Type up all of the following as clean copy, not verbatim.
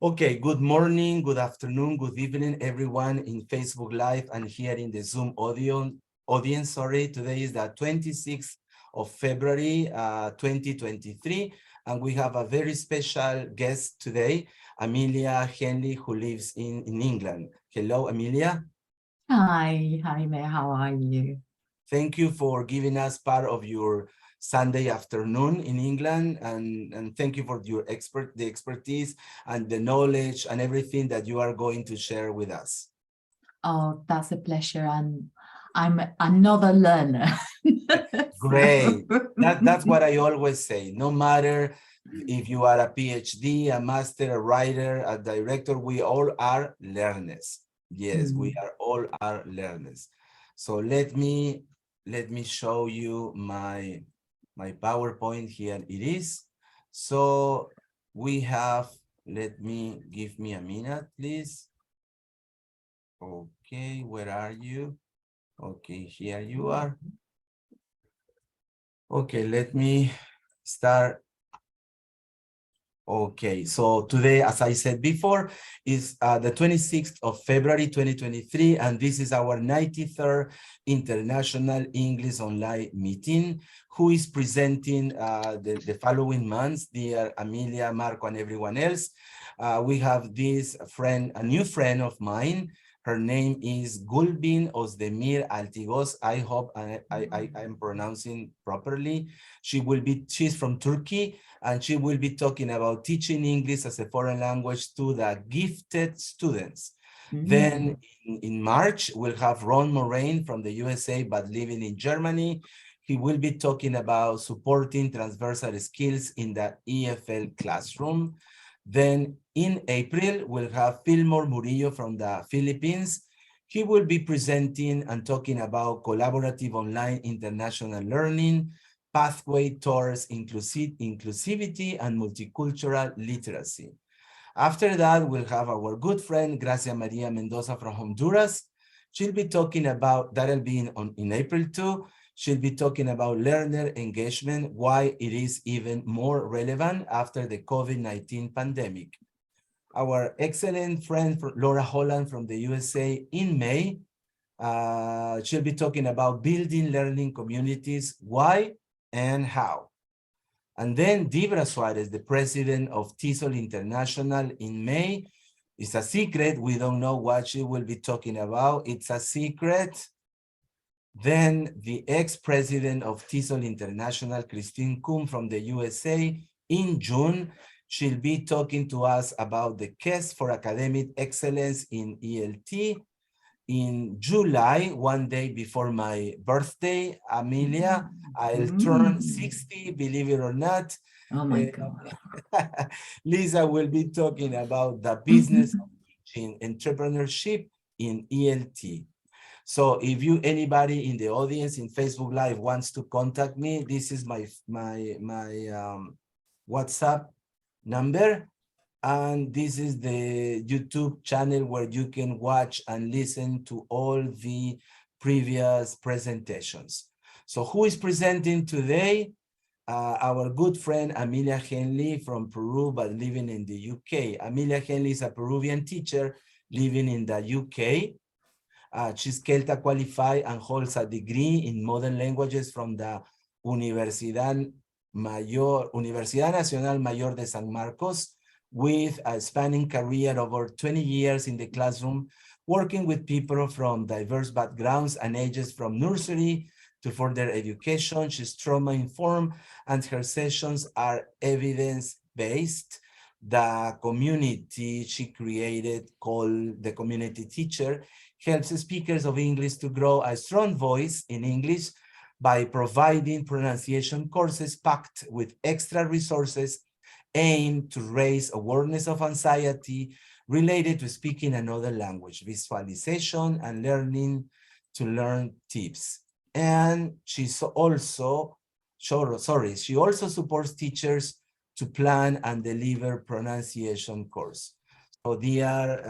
Okay, good morning, good afternoon, good evening, everyone in Facebook Live and here in the Zoom audience. Sorry, today is the 26th of February, 2023, and we have a very special guest today, Amelia Henly, who lives in England. Hello, Amelia. Hi, Jaime, how are you? Thank you for giving us part of your Sunday afternoon in England, and thank you for your expertise and the knowledge and everything that you are going to share with us. Oh, that's a pleasure, and I'm another learner. Great. That's what I always say. No matter if you are a PhD, a master, a writer, a director, we all are learners. Yes, we are all are learners. So let me show you my PowerPoint. Here it is. So we have, give me a minute, please. Okay, where are you? Okay, here you are. Okay, let me start. Okay, so today, as I said before, is the 26th of February, 2023, and this is our 93rd International English Online meeting. Who is presenting the following months, dear Amelia, Marco, and everyone else? We have this friend, a new friend of mine. Her name is Gulbin Ozdemir Altigos. I hope I am pronouncing properly. She's from Turkey, and she will be talking about teaching English as a foreign language to the gifted students. Then in March, we'll have Ron Moraine from the USA, but living in Germany. He will be talking about supporting transversal skills in the EFL classroom. Then in April, we'll have Fillmore Murillo from the Philippines. He will be presenting and talking about collaborative online international learning, pathway towards inclusivity and multicultural literacy. After that, we'll have our good friend, Gracia Maria Mendoza from Honduras. She'll be talking about, that'll be in April too. She'll be talking about learner engagement, why it is even more relevant after the COVID-19 pandemic. Our excellent friend, Laura Holland from the USA in May, she'll be talking about building learning communities, why and how. And then Debra Suarez, the president of ESOL International in May. It's a secret. We don't know what she will be talking about. It's a secret. Then the ex-president of ESOL International, Christine Kuhn from the USA, in June, she'll be talking to us about the quest for academic excellence in ELT. In July, one day before my birthday, Amelia, I'll turn 60, believe it or not. Oh my God. Lisa will be talking about the business of teaching entrepreneurship in ELT. So if anybody in the audience in Facebook Live wants to contact me, this is my WhatsApp number. And this is the YouTube channel where you can watch and listen to all the previous presentations. So who is presenting today? Our good friend Amelia Henly from Peru, but living in the UK. Amelia Henly is a Peruvian teacher living in the UK. She's CELTA qualified and holds a degree in modern languages from the Universidad Nacional Mayor de San Marcos, with a spanning career over 20 years in the classroom, working with people from diverse backgrounds and ages from nursery to further education. She's trauma-informed and her sessions are evidence-based. The community she created, called the Community Teacher, helps speakers of English to grow a strong voice in English by providing pronunciation courses packed with extra resources aimed to raise awareness of anxiety related to speaking another language, visualization, and learning to learn tips. And she also supports teachers to plan and deliver pronunciation course. So dear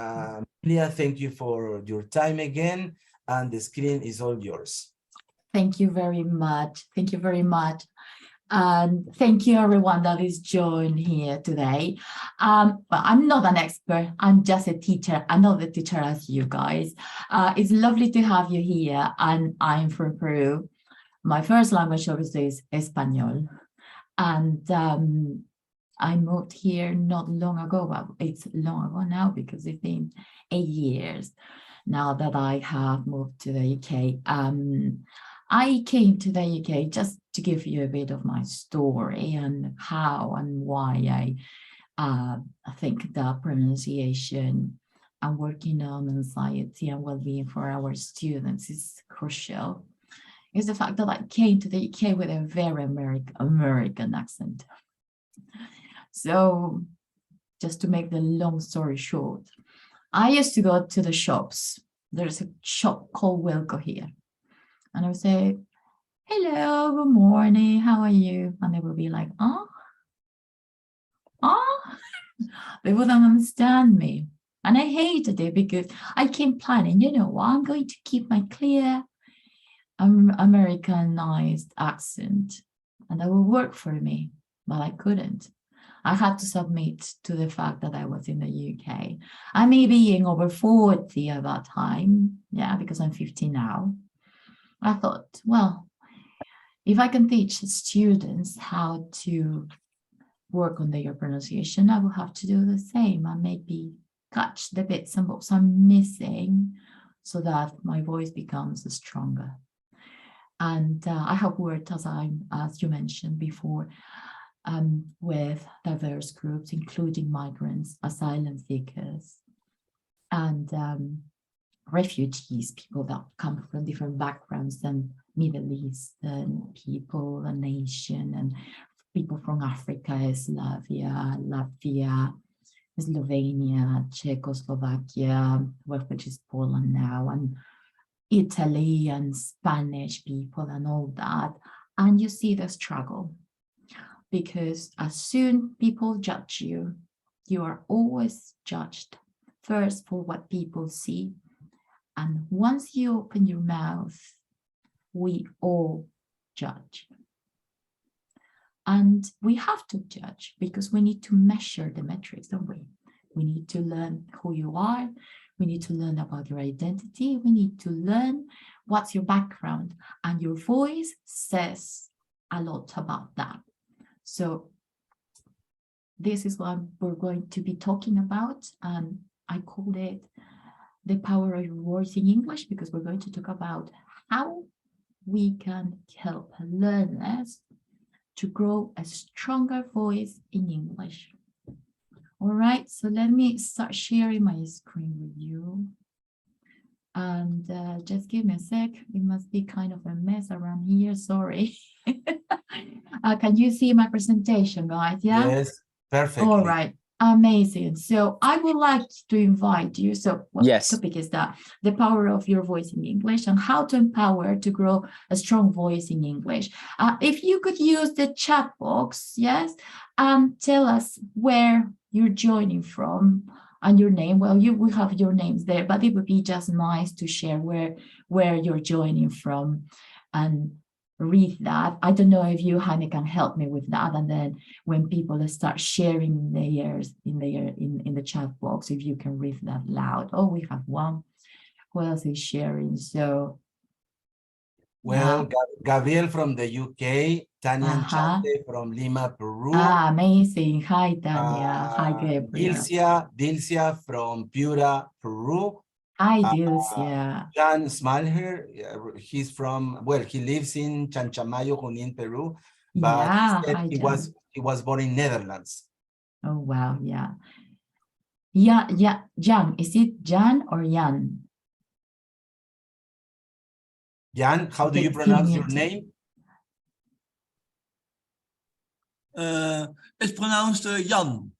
Amelia, thank you for your time again, and the screen is all yours. Thank you very much. Thank you very much. And thank you everyone that is joined here today. But I'm not an expert, I'm just a teacher, another teacher as you guys. It's lovely to have you here, and I'm from Peru. My first language obviously is Espanol. And I moved here not long ago, but it's long ago now because it's been 8 years now that I have moved to the UK. I came to the UK just to give you a bit of my story and how and why I think the pronunciation and working on anxiety and well-being for our students is crucial. Is the fact that I came to the UK with a very American accent. So just to make the long story short, I used to go to the shops. There's a shop called Wilko here. And I would say, hello, good morning, how are you? And they would be like, they wouldn't understand me. And I hated it because I came planning, you know what, I'm going to keep my clear Americanized accent and that will work for me, but I couldn't. I had to submit to the fact that I was in the UK. I may be over 40 at that time, yeah, because I'm 50 now. I thought, well, if I can teach students how to work on their pronunciation, I will have to do the same and maybe catch the bits and bobs I'm missing so that my voice becomes stronger. And I have worked, as you mentioned before, with diverse groups, including migrants, asylum seekers, and refugees, people that come from different backgrounds than Middle Eastern people, a nation, and people from Africa, Latvia, Slovenia, Czechoslovakia, which is Poland now, and Italy and Spanish people and all that. And you see the struggle, because as soon people judge you, you are always judged first for what people see. And once you open your mouth, we all judge. And we have to judge because we need to measure the metrics, don't we? We need to learn who you are. We need to learn about your identity. We need to learn what's your background. And your voice says a lot about that. So this is what we're going to be talking about. And I called it the power of your voice in English, because we're going to talk about how we can help learners to grow a stronger voice in English. All right, so let me start sharing my screen with you. And just give me a sec. It must be kind of a mess around here, sorry. Can you see my presentation, guys? Yeah? Yes, perfectly. All right, amazing. So I would like to invite you. So what topic is that? The power of your voice in English and how to empower to grow a strong voice in English. If you could use the chat box, yes, and tell us where you're joining from and your name. Well, you will have your names there, but it would be just nice to share where you're joining from and read that. I don't know if you, Jaime, can help me with that. And then when people start sharing theirs in the chat box, if you can read that loud. Oh, we have one. Who else is sharing? So well, Gabriel from the UK, Tanya Enchante from Lima, Peru. Amazing. Hi, Tanya. Hi, Gabriel. Dilcia from Piura, Peru. Hi, Dilcia. Jan Smalher, he's from, well, he lives in Chanchamayo, Junín, Peru, but he was born in Netherlands. Oh, wow, yeah. Yeah, Jan, is it Jan or Jan? Jan, how do you pronounce your name? It's pronounced Jan.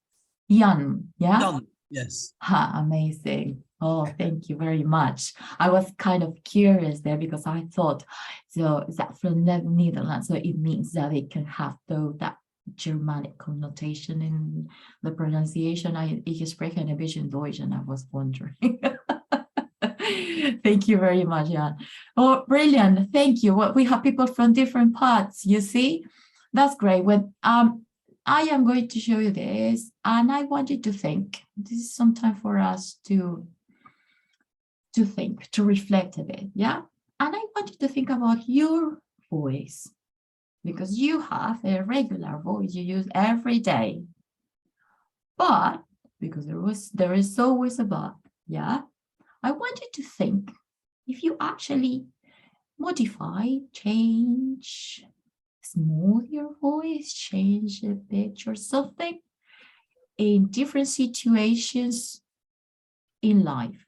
Jan, yeah? Jan, yes. Amazing. Oh, thank you very much. I was kind of curious there because I thought, so is that from the Netherlands? So it means that it can have that Germanic connotation in the pronunciation. Ich spreche ein bisschen Deutsch, and I was wondering. Thank you very much, Jan. Oh, brilliant. Thank you. We have people from different parts, you see? That's great. When I am going to show you this, and I want you to think. This is some time for us to think, to reflect a bit, yeah? And I want you to think about your voice, because you have a regular voice you use every day. But, because there is always a but, yeah? I want you to think if you actually modify, change, smooth your voice, change a pitch or something in different situations in life.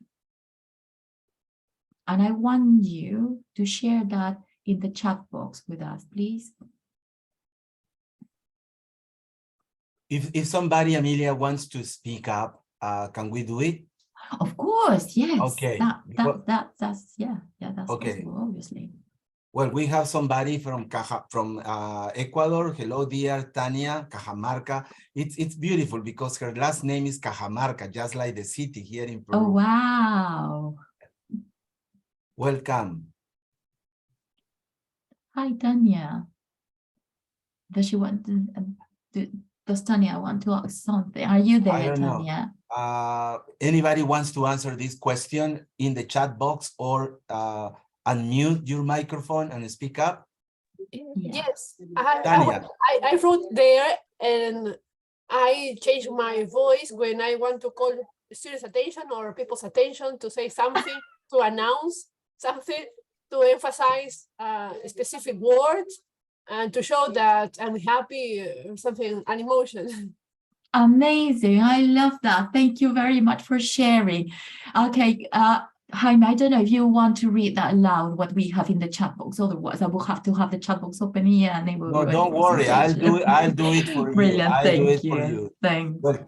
And I want you to share that in the chat box with us, please. If somebody, Amelia, wants to speak up, can we do it? Of course, yes. Okay. That's okay. possible, obviously. Well, we have somebody from Ecuador. Hello, dear Tania Cajamarca. It's beautiful because her last name is Cajamarca, just like the city here in Peru. Oh, wow. Welcome. Hi, Tania. Does she want to, does Tania want to ask something? Are you there, I don't Tania? know. Anybody wants to answer this question in the chat box or unmute your microphone and speak up? Yes, Tania. I wrote there, and I change my voice when I want to call serious attention or people's attention, to say something, to announce something, to emphasize specific words, and to show that I'm happy or something, an emotion. Amazing. I love that. Thank you very much for sharing. Okay, Jaime, I don't know if you want to read that aloud, what we have in the chat box. Otherwise, I will have to have the chat box open here and it will No, be don't worry. I'll do it for Brilliant. you. I'll do it Thank for you. you. Thanks. Well,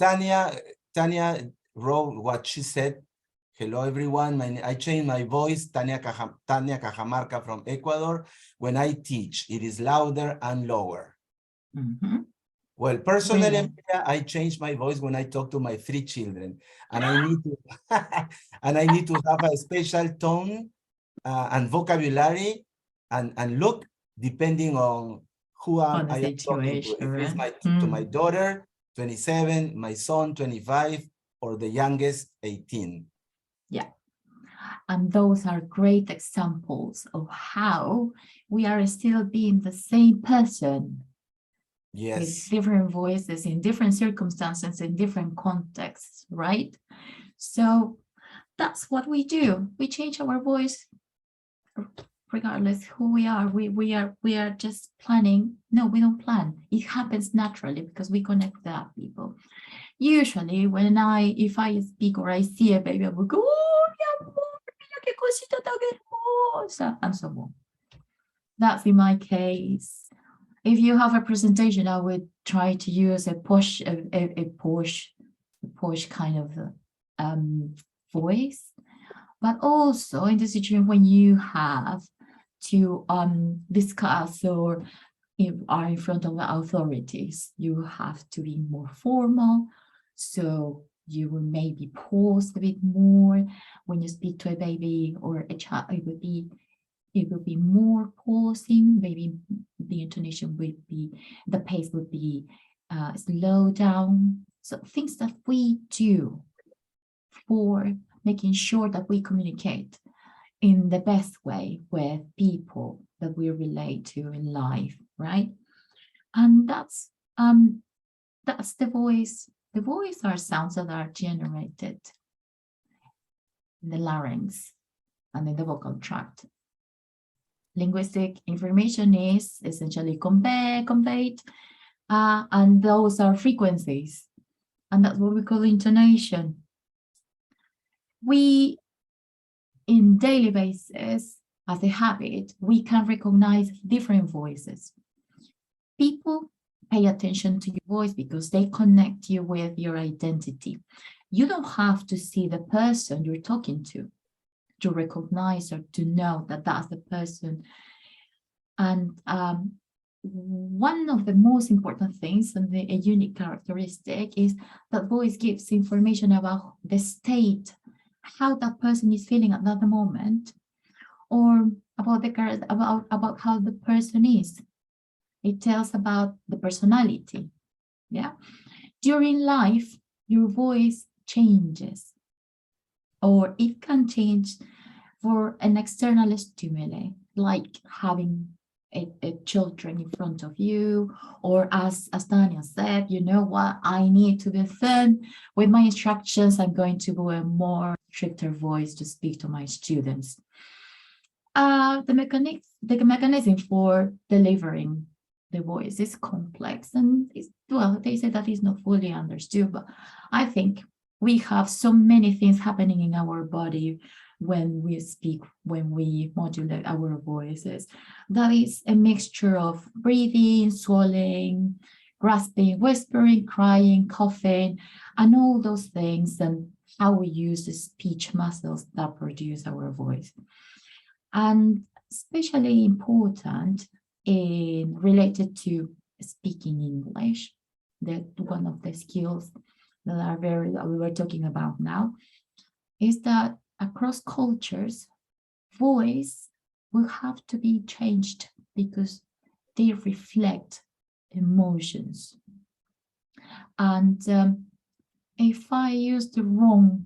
Tania wrote what she said. Hello, everyone. I changed my voice, Tania Cajamarca from Ecuador. When I teach, it is louder and lower. Mhm. Well, personally, Brilliant. I change my voice when I talk to my 3 children, and I need to, and I need to have a special tone and vocabulary and look depending on who On the I am talking to. If it's situation, to my daughter, 27, my son, 25, or the youngest, 18. Yeah. And those are great examples of how we are still being the same person. Yes. With different voices in different circumstances, in different contexts, right? So that's what we do. We change our voice regardless who we are. We are just planning. No, we don't plan. It happens naturally because we connect with other people. Usually if I speak or I see a baby, I will go, oh, mi amor, mira qué cosita tan hermosa, and so on. That's in my case. If you have a presentation, I would try to use a posh kind of voice, but also in the situation when you have to discuss or are in front of the authorities, you have to be more formal. So you will maybe pause a bit more when you speak to a baby or a child. It will be more pausing. Maybe the intonation would be, the pace would be slow down. So things that we do for making sure that we communicate in the best way with people that we relate to in life, right? And that's the voice. The voice are sounds that are generated in the larynx and in the vocal tract. Linguistic information is essentially conveyed, and those are frequencies, and that's what we call intonation. We, in daily basis, as a habit, we can recognize different voices. People pay attention to your voice because they connect you with your identity. You don't have to see the person you're talking to recognize or to know that that's the person. And one of the most important things and a unique characteristic is that voice gives information about the state, how that person is feeling at that moment, or about how the person is. It tells about the personality. Yeah. During life, your voice changes, or it can change for an external stimuli, like having a children in front of you, or as Daniel said, you know what, I need to be firm with my instructions. I'm going to do a more stricter voice to speak to my students. The mechanism for delivering the voice is complex, and well, they say that is not fully understood, but I think we have so many things happening in our body when we speak, when we modulate our voices. That is a mixture of breathing, swallowing, grasping, whispering, crying, coughing, and all those things, and how we use the speech muscles that produce our voice. And especially important in related to speaking English, that one of the skills that we were talking about now, is that across cultures, voice will have to be changed because they reflect emotions. And if I use the wrong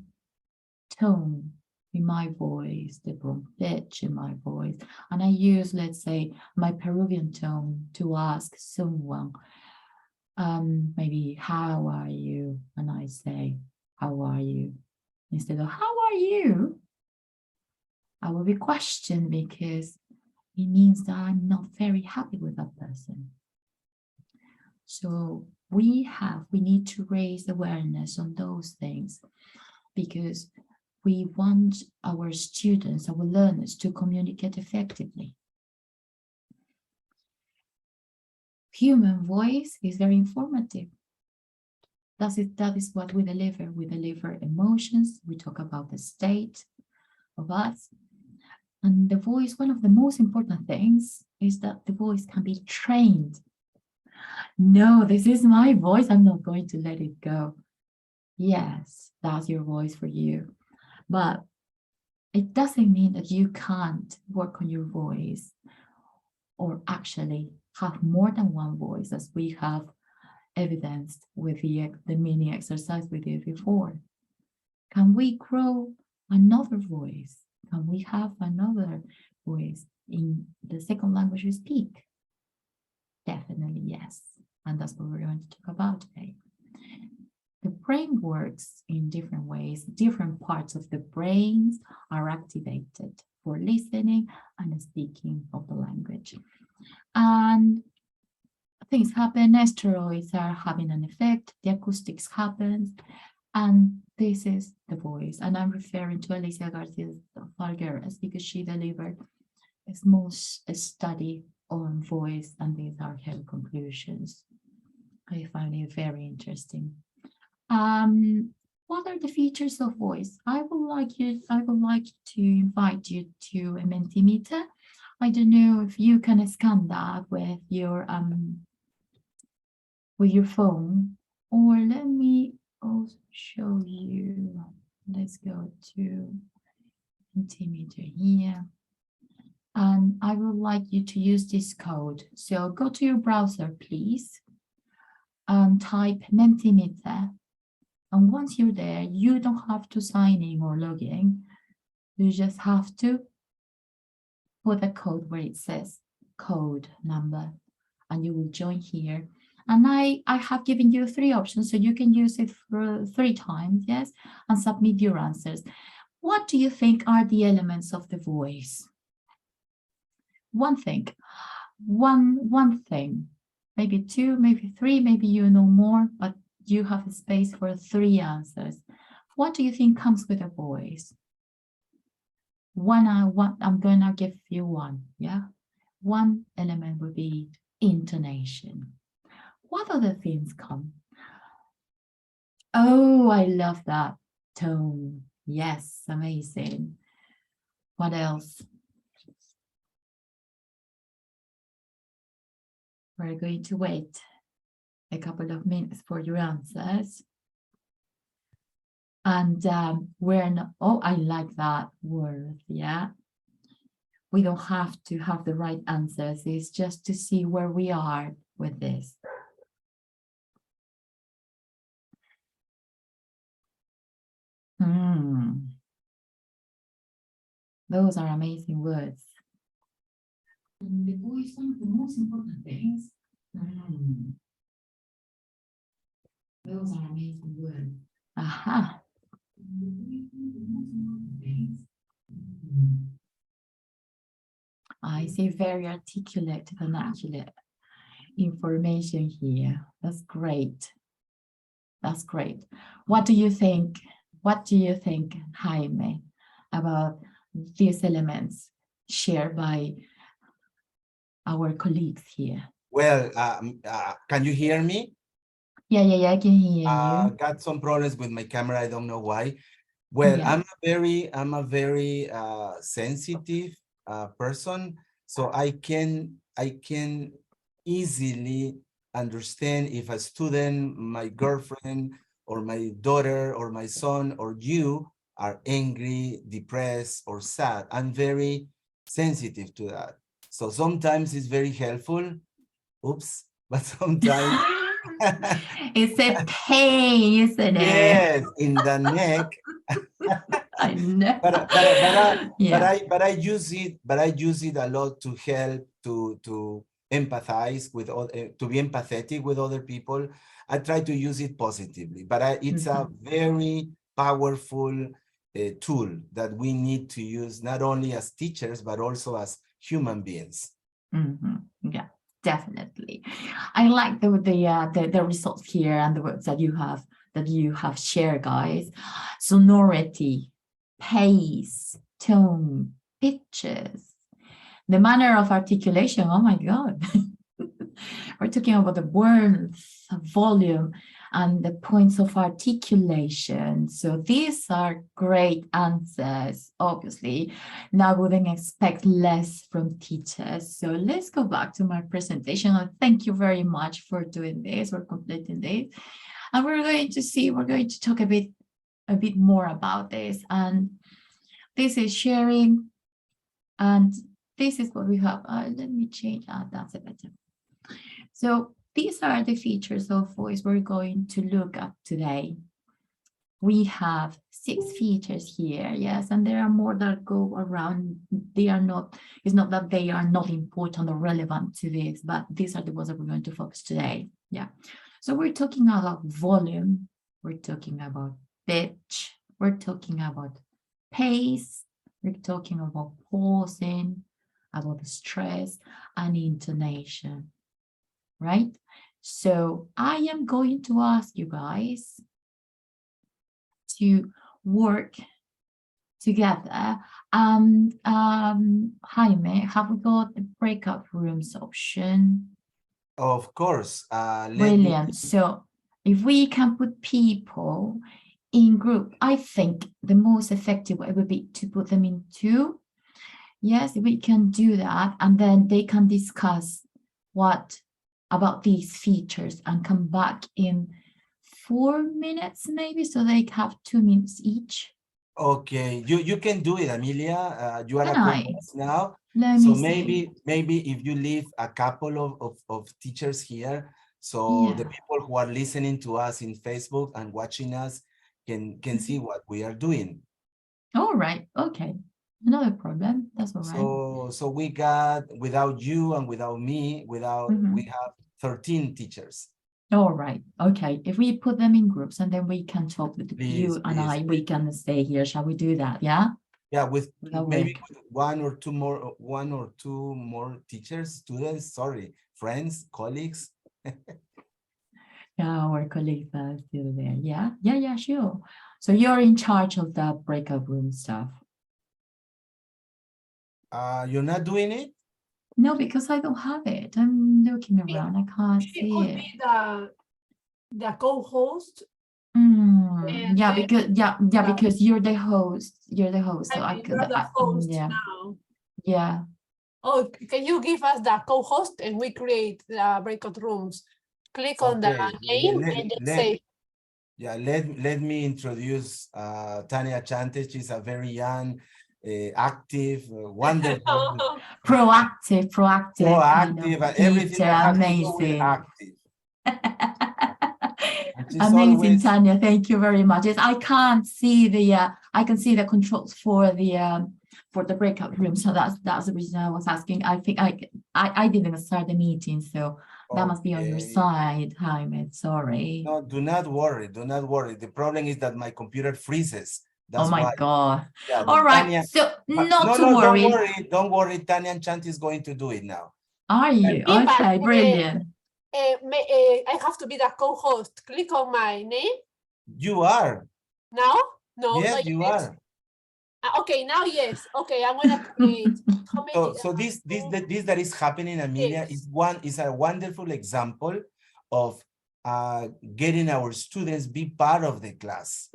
tone in my voice, the wrong pitch in my voice, and I use, let's say, my Peruvian tone to ask someone, maybe, how are you? And I say, how are you? Instead of, how are you? I will be questioned because it means that I'm not very happy with that person. So we need to raise awareness on those things, because we want our students, our learners, to communicate effectively. Human voice is very informative. That is what we deliver. We deliver emotions. We talk about the state of us. And the voice, one of the most important things is that the voice can be trained. No, this is my voice. I'm not going to let it go. Yes, that's your voice for you. But it doesn't mean that you can't work on your voice, or actually have more than one voice, as we have evidenced with the mini exercise we did before. Can we grow another voice? Can we have another voice in the second language we speak? Definitely yes. And that's what we're going to talk about today. The brain works in different ways. Different parts of the brain are activated for listening and speaking of the language. And things happen, steroids are having an effect, the acoustics happens, and this is the voice. And I'm referring to Alicia Garcia Falgueras because she delivered a small study on voice, and these are her conclusions. I find it very interesting. What are the features of voice? I would like to invite you to a Mentimeter. I don't know if you can scan that with your phone, or let me also show you. Let's go to Mentimeter here. And I would like you to use this code. So go to your browser, please, and type Mentimeter. And once you're there, you don't have to sign in or log in. You just have to put a code where it says code number, and you will join here. And I have given you 3 options, so you can use it for 3 times, yes, and submit your answers. What do you think are the elements of the voice? One thing, one thing, maybe 2, maybe 3, maybe you know more, but you have a space for 3 answers. What do you think comes with a voice? I'm gonna give you 1, yeah? 1 element would be intonation. What other things come? Oh, I love that. Tone. Yes, amazing. What else? We're going to wait a couple of minutes for your answers. And we're not, oh, I like that word, yeah. We don't have to have the right answers. It's just to see where we are with this. Those are amazing words. The boys, some of the most important things. Those are amazing words. Aha. I see very articulate, vernacular information here. That's great. That's great. What do you think? What do you think, Jaime, about these elements shared by our colleagues here? Well, can you hear me? Yeah, I can hear you. Got some problems with my camera. I don't know why. Well, Yeah. I'm a very sensitive person, so I can easily understand if a student, my girlfriend, or my daughter, or my son, or you are angry, depressed, or sad. I'm very sensitive to that. So sometimes it's very helpful. Oops, but sometimes It's a pain, isn't it? yes, in the neck. I know. But I use it a lot to help to empathize with to be empathetic with other people. I try to use it positively, but it's a very powerful tool that we need to use not only as teachers but also as human beings. Yeah, definitely. I like the results here and the words that you have shared, guys. Sonority, pace, tone, pitches, the manner of articulation. Oh my God. We're talking about the warmth, volume, and the points of articulation. So these are great answers, obviously. Now I wouldn't expect less from teachers. So let's go back to my presentation. And thank you very much for doing this or completing this. And we're going to talk a bit more about this. And this is sharing. And this is what we have. Let me change that. That's it better. So these are the features of voice we're going to look at today. We have 6 features here, yes, and there are more that go around. It's not that they are not important or relevant to this, but these are the ones that we're going to focus today. Yeah. So we're talking about volume, we're talking about pitch, we're talking about pace, we're talking about pausing, about stress and intonation. Right? So I am going to ask you guys to work together. Jaime, have we got the breakout rooms option? Of course. Brilliant. So if we can put people in group, I think the most effective way would be to put them in 2. Yes, we can do that, and then they can discuss about these features and come back in 4 minutes maybe, so they have 2 minutes each. Okay, you can do it, Amelia. You are Can a I? co-host now. Let So me maybe if you leave a couple of teachers here, so the people who are listening to us in Facebook and watching us can see what we are doing. All right. Okay. Another problem. That's all right. So we got, without you and without me, we have 13 teachers. All right. Okay. If we put them in groups and then we can talk with you and I, we can stay here. Shall we do that? Yeah. Yeah, with maybe one or two more teachers, students, sorry, friends, colleagues. Yeah, our colleagues are still there. Yeah, sure. So you're in charge of the breakout room stuff. You're not doing it? No, because I don't have it. I'm looking around. I can't see it. Be the co-host. Yeah, because you're the host. You're the host. So I could. You're the host now. Yeah. Oh, can you give us the co-host and we create the breakout rooms? Click on the name and then say. Yeah, let me introduce Tania Chante. She's a very young active, wonderful, Proactive, proactive, and everything teacher, that has to do with amazing. active. And she's Amazing, always, Tanya. Thank you very much. Yes, I can't see the I can see the controls for the breakout room. So that's the reason I was asking. I think I didn't start the meeting, so that must be on your okay. side, Jaime. Sorry. No, do not worry. Do not worry. The problem is that my computer freezes. That's Oh my why. God. Yeah, All right. Tanya, So but not to no, worry. don't worry. Don't worry. Tanya and Chant is going to do it now. Are you? Yeah, but, Okay, brilliant. I have to be the co-host. Click on my name You are. now. No, Yes, not you yet. are. Okay, now yes. Okay, I'm gonna create. How many? So this that is happening, Amelia, is a wonderful example of getting our students be part of the class.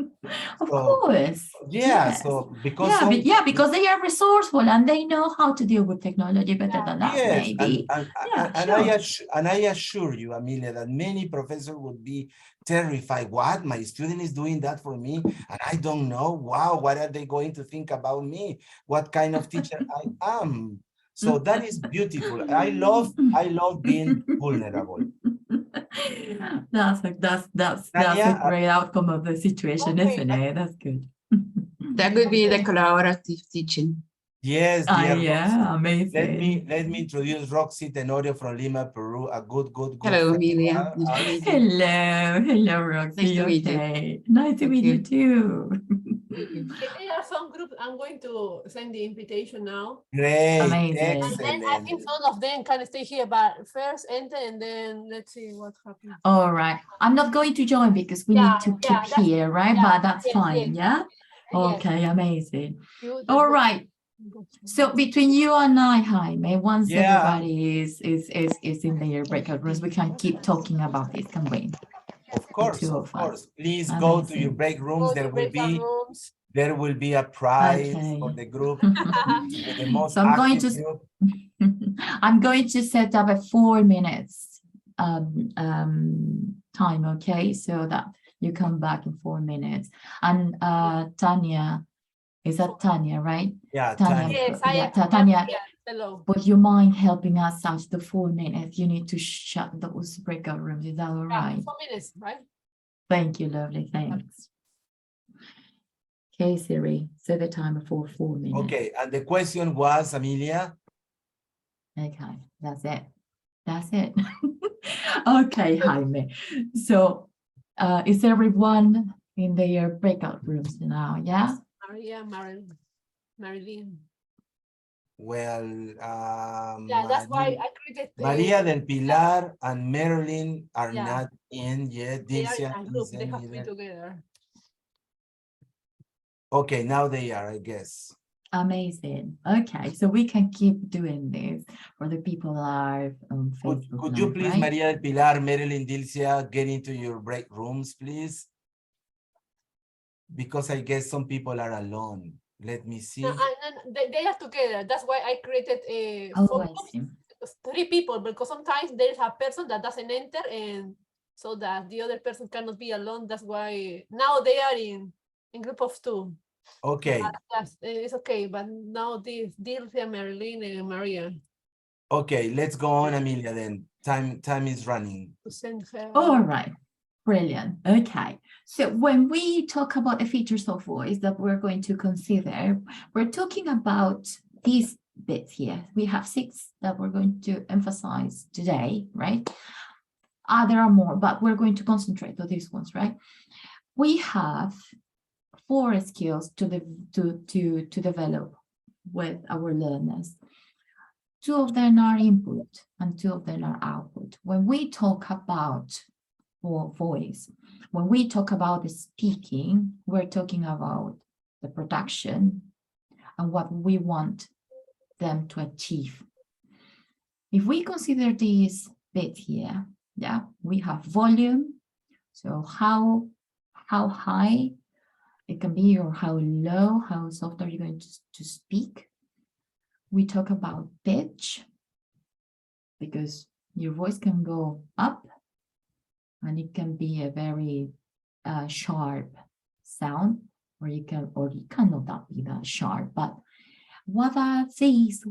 Of So, course. yeah, Yes. so because Yeah, some, because they are resourceful and they know how to deal with technology better than us, yes, maybe. Yeah, and I assure you, Amelia, that many professors would be terrified. What? My student is doing that for me, and I don't know. Wow, what are they going to think about me? What kind of teacher I am? So that is beautiful. I love being vulnerable. That's a Tanya, great outcome of the situation, Okay. isn't it? That's good. That would be the collaborative teaching. yes, dear Yeah, Roxy. amazing. Let me introduce Roxy Tenorio from Lima, Peru, a good Hello, friend of Amelia. Nice to ours. meet you. Hello, Roxy. Nice to meet you. Okay. Nice to Thank meet you you. too. Thank you. There are some groups. I'm going to send the invitation now. Great, Amazing. And excellent. then I think some of them can stay here, but first enter and then let's see what happens. All right. I'm not going to join because we Yeah, need to yeah, keep that's- here, right? yeah, But that's yes, fine, yes, yeah? Yes. Okay, amazing. You- All right. So between you and I, Jaime, once Yeah. everybody is in their breakout rooms, we can keep talking about this, can we? Of course, two of of us. course. Please go to your Amazing. break rooms. Go to breakout rooms. There will be a prize Okay. for the group with the most So I'm going active to group. I'm going to set up a 4 minutes time, okay? So that you come back in 4 minutes. And Tanya, is that Tanya, right? Yeah, Tanya. Tanya. Yes, I Yeah, am. Tanya. Yeah, hello. Would you mind helping us out the 4 minutes? You need to shut those breakout rooms. Is that all Yeah, right? 4 minutes, right? Thank you, lovely. Thanks. Okay, Siri, set the timer for 4 minutes. Okay, and the question was, Amelia? Okay, that's it. That's it. Okay, Jaime. So, is everyone in their breakout rooms now? Yeah. Maria, Marilyn. Well, Yeah, that's why I created. Maria del Pilar and Marilyn are Yeah. not in yet. They are Dilcia in a group. isn't They have to be either. together. Okay, now they are, I guess. Amazing. Okay, so we can keep doing this for the people live on Facebook. Could you Live, please, right? Maria del Pilar, Marilyn, Dilcia, get into your break rooms, please? Because I guess some people are alone. Let me see. No, and they are together. That's why I created a Oh, I see. 3 people, because sometimes there's a person that doesn't enter, and so that the other person cannot be alone. That's why now they are in group of 2. Okay. Yes, it's okay. But now this Dilcia, Marilyn, and Maria. Okay, let's go on, Amelia, then. Time is running. To send her. All right. Brilliant. Okay. So when we talk about the features of voice that we're going to consider, we're talking about these bits here. We have 6 that we're going to emphasize today, right? There are more, but we're going to concentrate on these ones, right? We have 4 skills to develop with our learners. 2 of them are input and 2 of them are output. When we talk about voice, when we talk about the speaking, we're talking about the production and what we want them to achieve. If we consider this bit here, yeah, we have volume, so how high it can be or how low, how soft are you going to speak. We talk about pitch, because your voice can go up and it can be a very sharp sound, or it cannot be that sharp, but what are these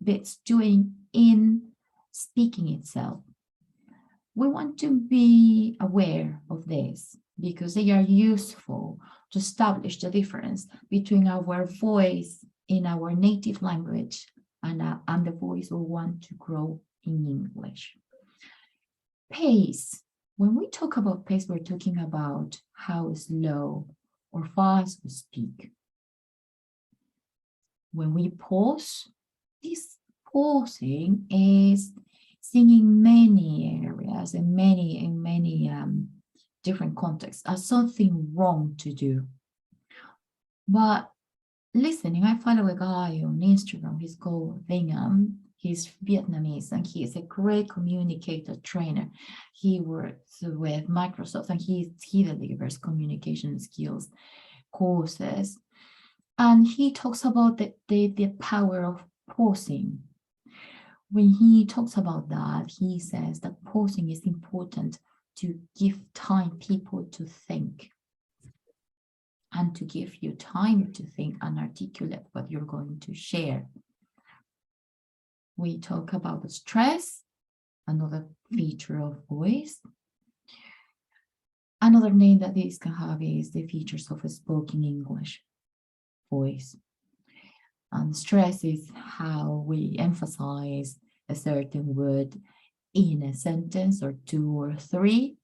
bits doing in speaking itself? We want to be aware of this because they are useful to establish the difference between our voice in our native language and the voice we want to grow in English. Pace. When we talk about pace, we're talking about how slow or fast we speak. When we pause, this pausing is seen in many areas and many different contexts as something wrong to do. But listening, I follow a guy on Instagram, he's called Vingham. He's Vietnamese and he is a great communicator trainer. He works with Microsoft and he delivers communication skills courses. And he talks about the power of pausing. When he talks about that, he says that pausing is important to give time people to think and to give you time to think and articulate what you're going to share. We talk about the stress, another feature of voice. Another name that this can have is the features of a spoken English voice. And stress is how we emphasize a certain word in a sentence or two or three,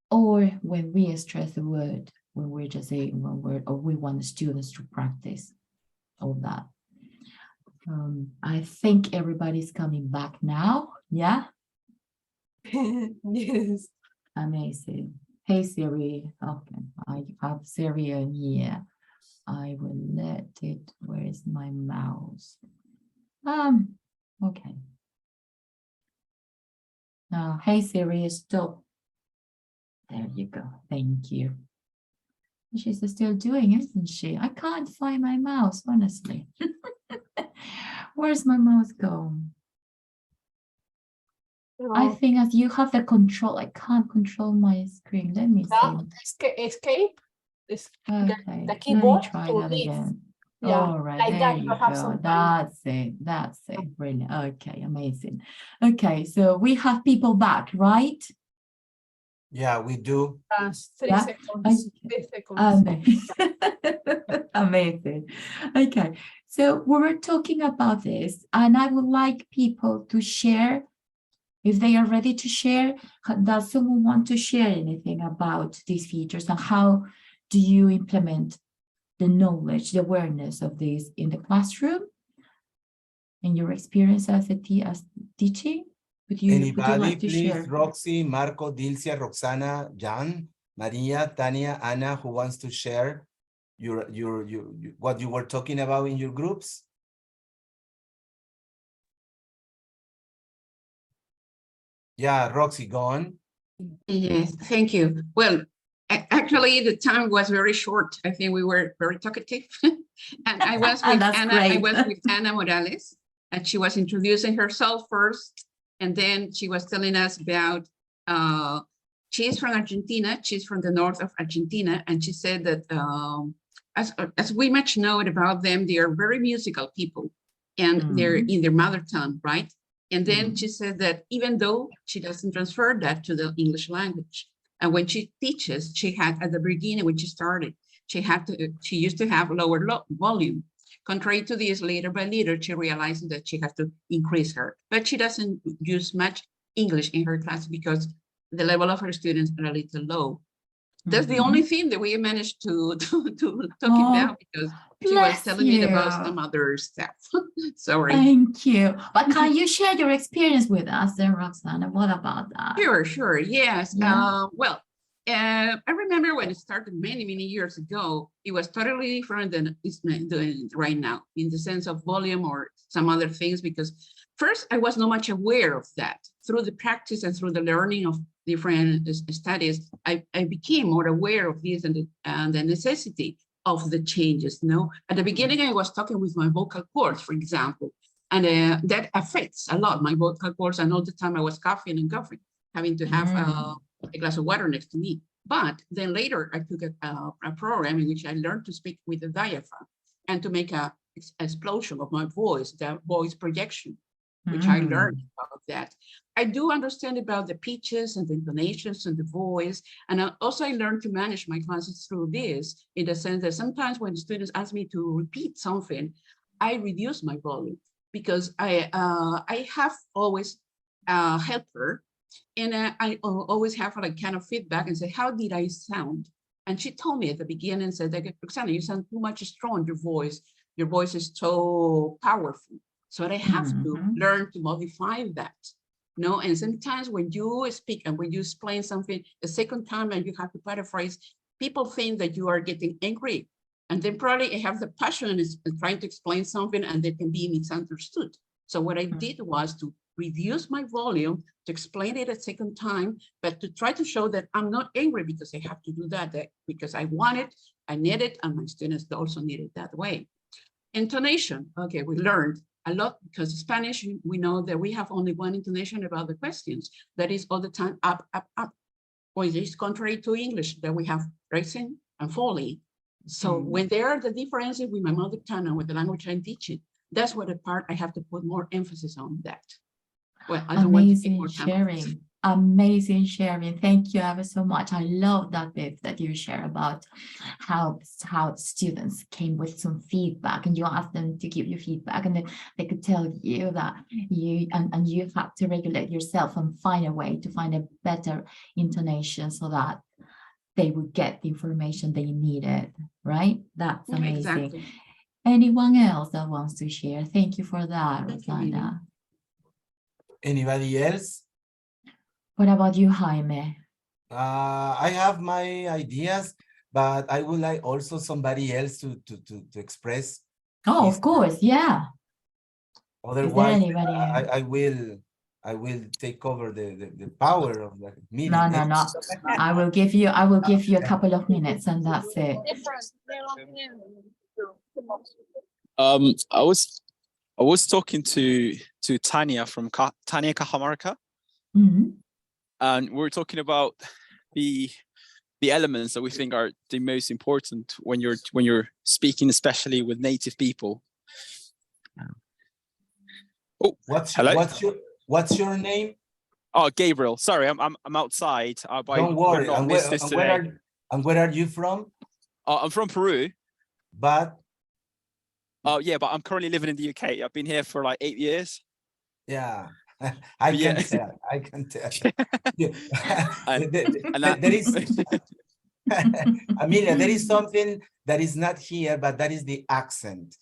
or when we stress a word, when we're just saying one word, or we want the students to practice all that. I think everybody's coming back now. Yeah. Yes. Amazing. Hey Siri. Okay, I have Siri in here. I will let it. Where is my mouse? Okay. Now, hey Siri, stop. There you go. Thank you. She's still doing, isn't she? I can't find my mouse, honestly. Where's my mouse gone? No. I think as you have the control, I can't control my screen. Let me No, see. escape. Okay, The let keyboard me try to that leave. again. Yeah, All right, like there that, you perhaps go. sometimes. That's it. Brilliant. Okay, amazing. Okay, so we have people back, right? Yeah, we do. 3 Yeah, seconds. okay. 3 seconds. Amazing. Amazing. Okay, so we were talking about this, and I would like people to share, if they are ready to share. Does someone want to share anything about these features and how do you implement the knowledge, the awareness of this in the classroom, in your experience as teaching? Would you Anybody, like to please? share? Roxy, Marco, Dilcia, Roxana, Jan, Maria, Tania, Anna, who wants to share what you were talking about in your groups? Yeah, Roxy, go on. Yes, thank you. Well, actually, the time was very short. I think we were very talkative. And I was with That's Anna. great. I was with Anna Morales, and she was introducing herself first, and then she was telling us about. She's from Argentina. She's from the north of Argentina, and she said that as we much know about them, they are very musical people, and they're in their mother tongue, right? And then she said that even though she doesn't transfer that to the English language, and when she teaches, she had at the beginning when she started, she used to have lower volume. Contrary to this, later by later, she realized that she has to increase her, but she doesn't use much English in her class because the level of her students are a little low. That's the only thing that we managed to talk about, because she was telling me about some other stuff. Sorry. Thank you. But can you share your experience with us then, Roxana? What about that? Sure, yes. Yeah. Well, I remember when it started many years ago, it was totally different than it's doing right now, in the sense of volume or some other things, because first I was not much aware of that. Through the practice and through the learning of different studies, I became more aware of this and the necessity of the changes. At the beginning, I was talking with my vocal cords, for example, and that affects a lot my vocal cords, and all the time I was coughing and coughing, having to have a glass of water next to me. But then later I took a program in which I learned to speak with the diaphragm. and to make a explosion of my voice, that voice projection, which I learned about that. I do understand about the pitches and the intonations and the voice. And also I learned to manage my classes through this, in the sense that sometimes when students ask me to repeat something, I reduce my volume, because I have always a helper, and I always have like kind of feedback and say, how did I sound? And she told me at the beginning, said, like, Roxana, you sound too much strong, your voice is so powerful. So I have to learn to modify that. No, and sometimes when you speak and when you explain something the second time and you have to paraphrase, people think that you are getting angry. And then probably I have the passion is trying to explain something and they can be misunderstood. So what I did was to reduce my volume to explain it a second time, but to try to show that I'm not angry because I have to do that because I want it, I need it, and my students also need it that way. Intonation, okay, we learned a lot, because Spanish, we know that we have only one intonation about the questions, that is all the time up, up, up. Or it is contrary to English, that we have rising and falling. So when there are the differences with my mother tongue and with the language I'm teaching, that's what the part I have to put more emphasis on that. Well, I don't want to take more time. Amazing sharing. Thank you ever so much. I love that bit that you share about how students came with some feedback and you asked them to give you feedback, and they could tell you that you had to regulate yourself and find a way to find a better intonation so that they would get the information they needed, right? That's amazing. Exactly. Anyone else that wants to share? Thank you for that, Roxana. Anybody else? What about you, Jaime? I have my ideas, but I would like also somebody else to express. Oh, of course, yeah. Otherwise, anybody else? I will take over the power of the meeting. No. I will give you a couple of minutes and that's it. I was talking to Tanya from Tanya Cajamarca, and we were talking about the elements that we think are the most important when you're speaking, especially with native people. Oh, What's your name? Oh, Gabriel. Sorry, I'm outside. Don't worry. And where are you from? I'm from Peru. But yeah, but I'm currently living in the UK. I've been here for like 8 years. Yeah, I can tell. There is Amelia, there is something that is not here, but that is the accent.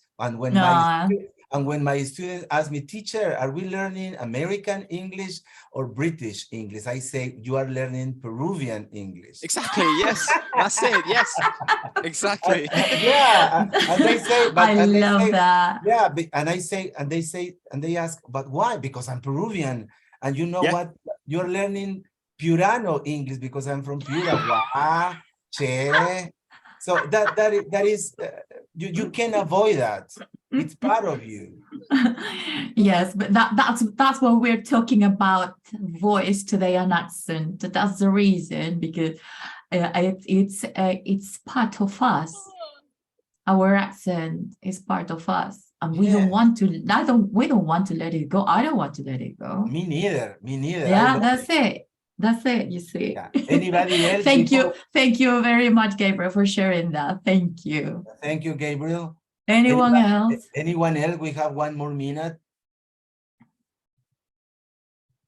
And when my students ask me, teacher, are we learning American English or British English? I say, you are learning Peruvian English. Exactly, yes. That's it, yes. Exactly. And they say, but I love that. Yeah, and they ask, but why? Because I'm Peruvian. And you know what? You're learning Purano English because I'm from Pura. Che. So that is you can avoid that. It's part of you. Yes, but that's what we're talking about, voice today and accent. That's the reason, because it's part of us. Our accent is part of us, and we don't want to. We don't want to let it go. I don't want to let it go. Me neither. Yeah, that's it. That's it. You see. Yeah. Anybody else? Thank you very much, Gabriel, for sharing that. Thank you. Thank you, Gabriel. Anyone else? Anyone else? We have 1 more minute.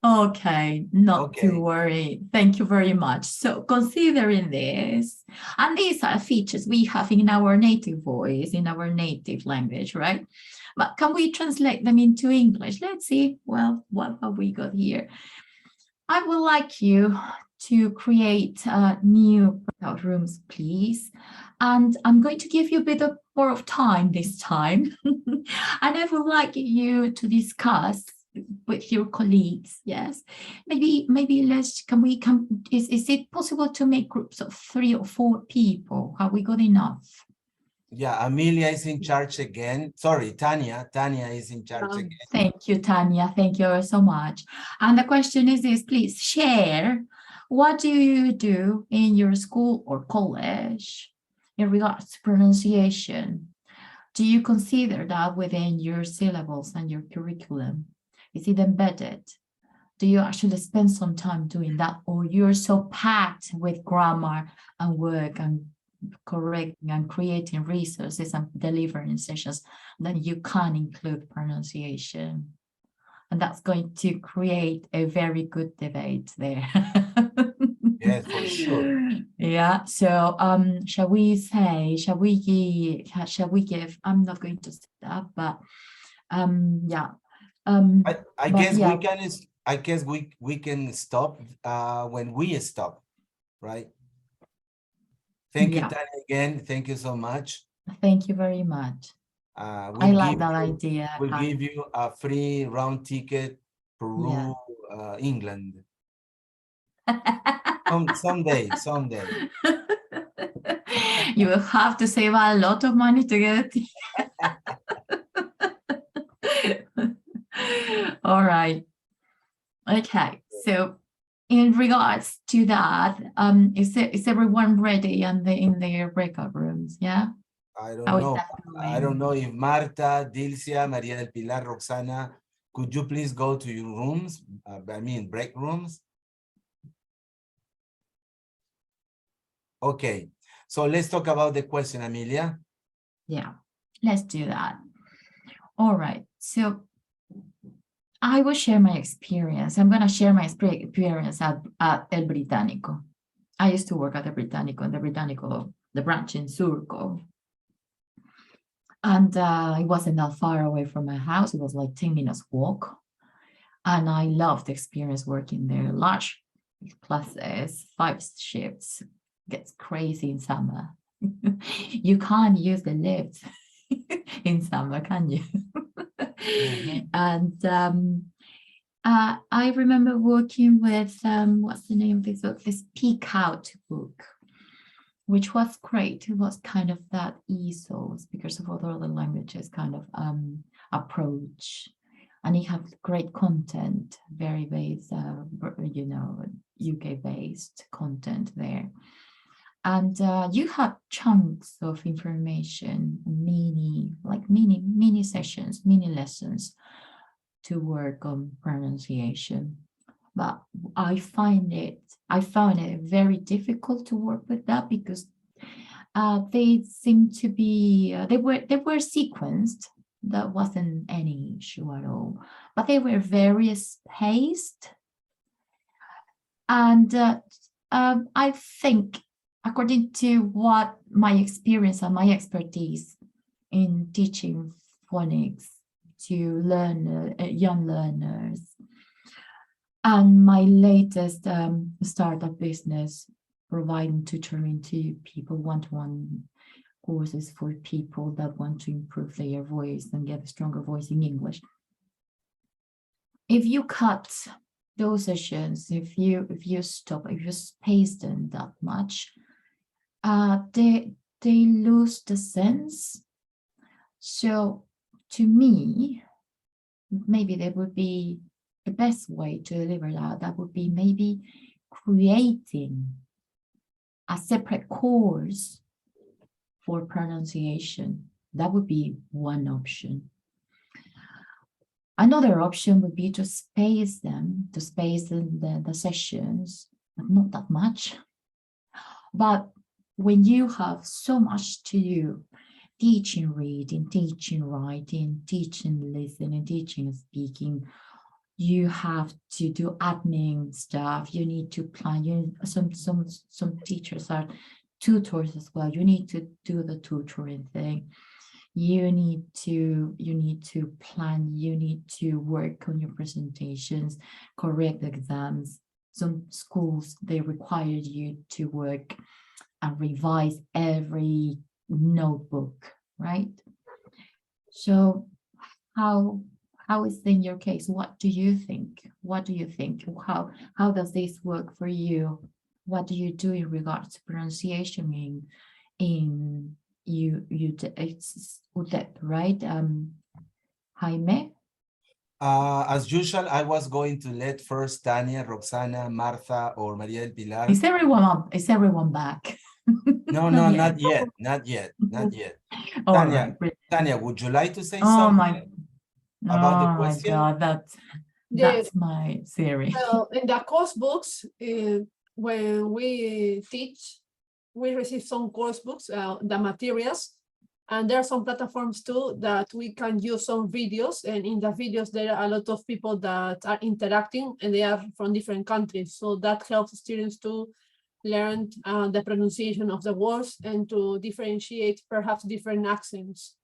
Okay, not to worry. Thank you very much. So considering this, and these are features we have in our native voice, in our native language, right? But can we translate them into English? Let's see. Well, what have we got here? I would like you to create new breakout rooms, please. And I'm going to give you a bit more of time this time. And I would like you to discuss with your colleagues, yes. Maybe is it possible to make groups of 3 or 4 people? Have we got enough? Yeah, Amelia is in charge again. Sorry, Tanya is in charge again. Thank you, Tanya. Thank you so much. And the question is this, please share, what do you do in your school or college in regards to pronunciation? do you consider that within your syllables and your curriculum? Is it embedded? Do you actually spend some time doing that, or you're so packed with grammar and work and correcting and creating resources and delivering sessions that you can't include pronunciation? And that's going to create a very good debate there. Yes, for sure. Yeah, so shall we give, I'm not going to say that, but yeah. I guess yeah. we can stop when we stop, right? Thank you, Yeah. Tanya, again. Thank you so much. Thank you very much. I like that idea. We'll give you a free round ticket, Peru, England. Someday. You will have to save a lot of money to get it. All right. Okay. So in regards to that, is everyone ready in their breakout rooms? Yeah. I don't know if Marta, Dilcia, Maria del Pilar, Roxana, could you please go to your rooms? Break rooms. Okay, so let's talk about the question, Amelia. Yeah, let's do that. All right, so I will share my experience. I'm going to share my experience at El Británico. I used to work at the Britanico, the branch in Surco. And it wasn't that far away from my house. It was like 10 minutes walk. And I loved the experience working there. Large classes, 5 shifts. Gets crazy in summer. You can't use the lift in summer, can you? And I remember working with, what's the name of this book? This Peek Out book, which was great. It was kind of that ESOL, Speakers of Other Languages kind of approach. And it had great content, very based, UK-based content there. And you had chunks of information, mini sessions, mini lessons to work on pronunciation. But I found it very difficult to work with that because they seemed to be they were sequenced. That wasn't any issue at all, but they were very spaced. And I think, according to what my experience and my expertise in teaching phonics to young learners, and my latest startup business, providing tutoring to people, one-to-one courses for people that want to improve their voice and get a stronger voice in English. If you cut those sessions, if you space them that much, they lose the sense. So to me, maybe that would be the best way to deliver that. That would be maybe creating a separate course for pronunciation. That would be one option. Another option would be to space the sessions, but not that much. But when you have so much to do, teaching reading, teaching writing, teaching listening, teaching speaking, you have to do admin stuff. You need to plan. Some teachers are tutors as well. You need to do the tutoring thing. You need to plan. You need to work on your presentations, correct exams. Some schools, they require you to work and revise every notebook, right? So how is it in your case? What do you think? How does this work for you? What do you do in regards to pronunciation in UTEP, right? Jaime? As usual, I was going to let first Tania, Roxana, Martha, or Maria del Pilar. Is everyone back? No, no, not yet, not yet, not yet. All Tanya, right, brilliant. Tanya, would you like to say Oh something my, about the oh my question? God, Yes. that's my theory. Well, in the course books, when we teach, we receive some course books, the materials, and there are some platforms too that we can use some videos, and in the videos there are a lot of people that are interacting, and they are from different countries, so that helps students to learn the pronunciation of the words and to differentiate perhaps different accents.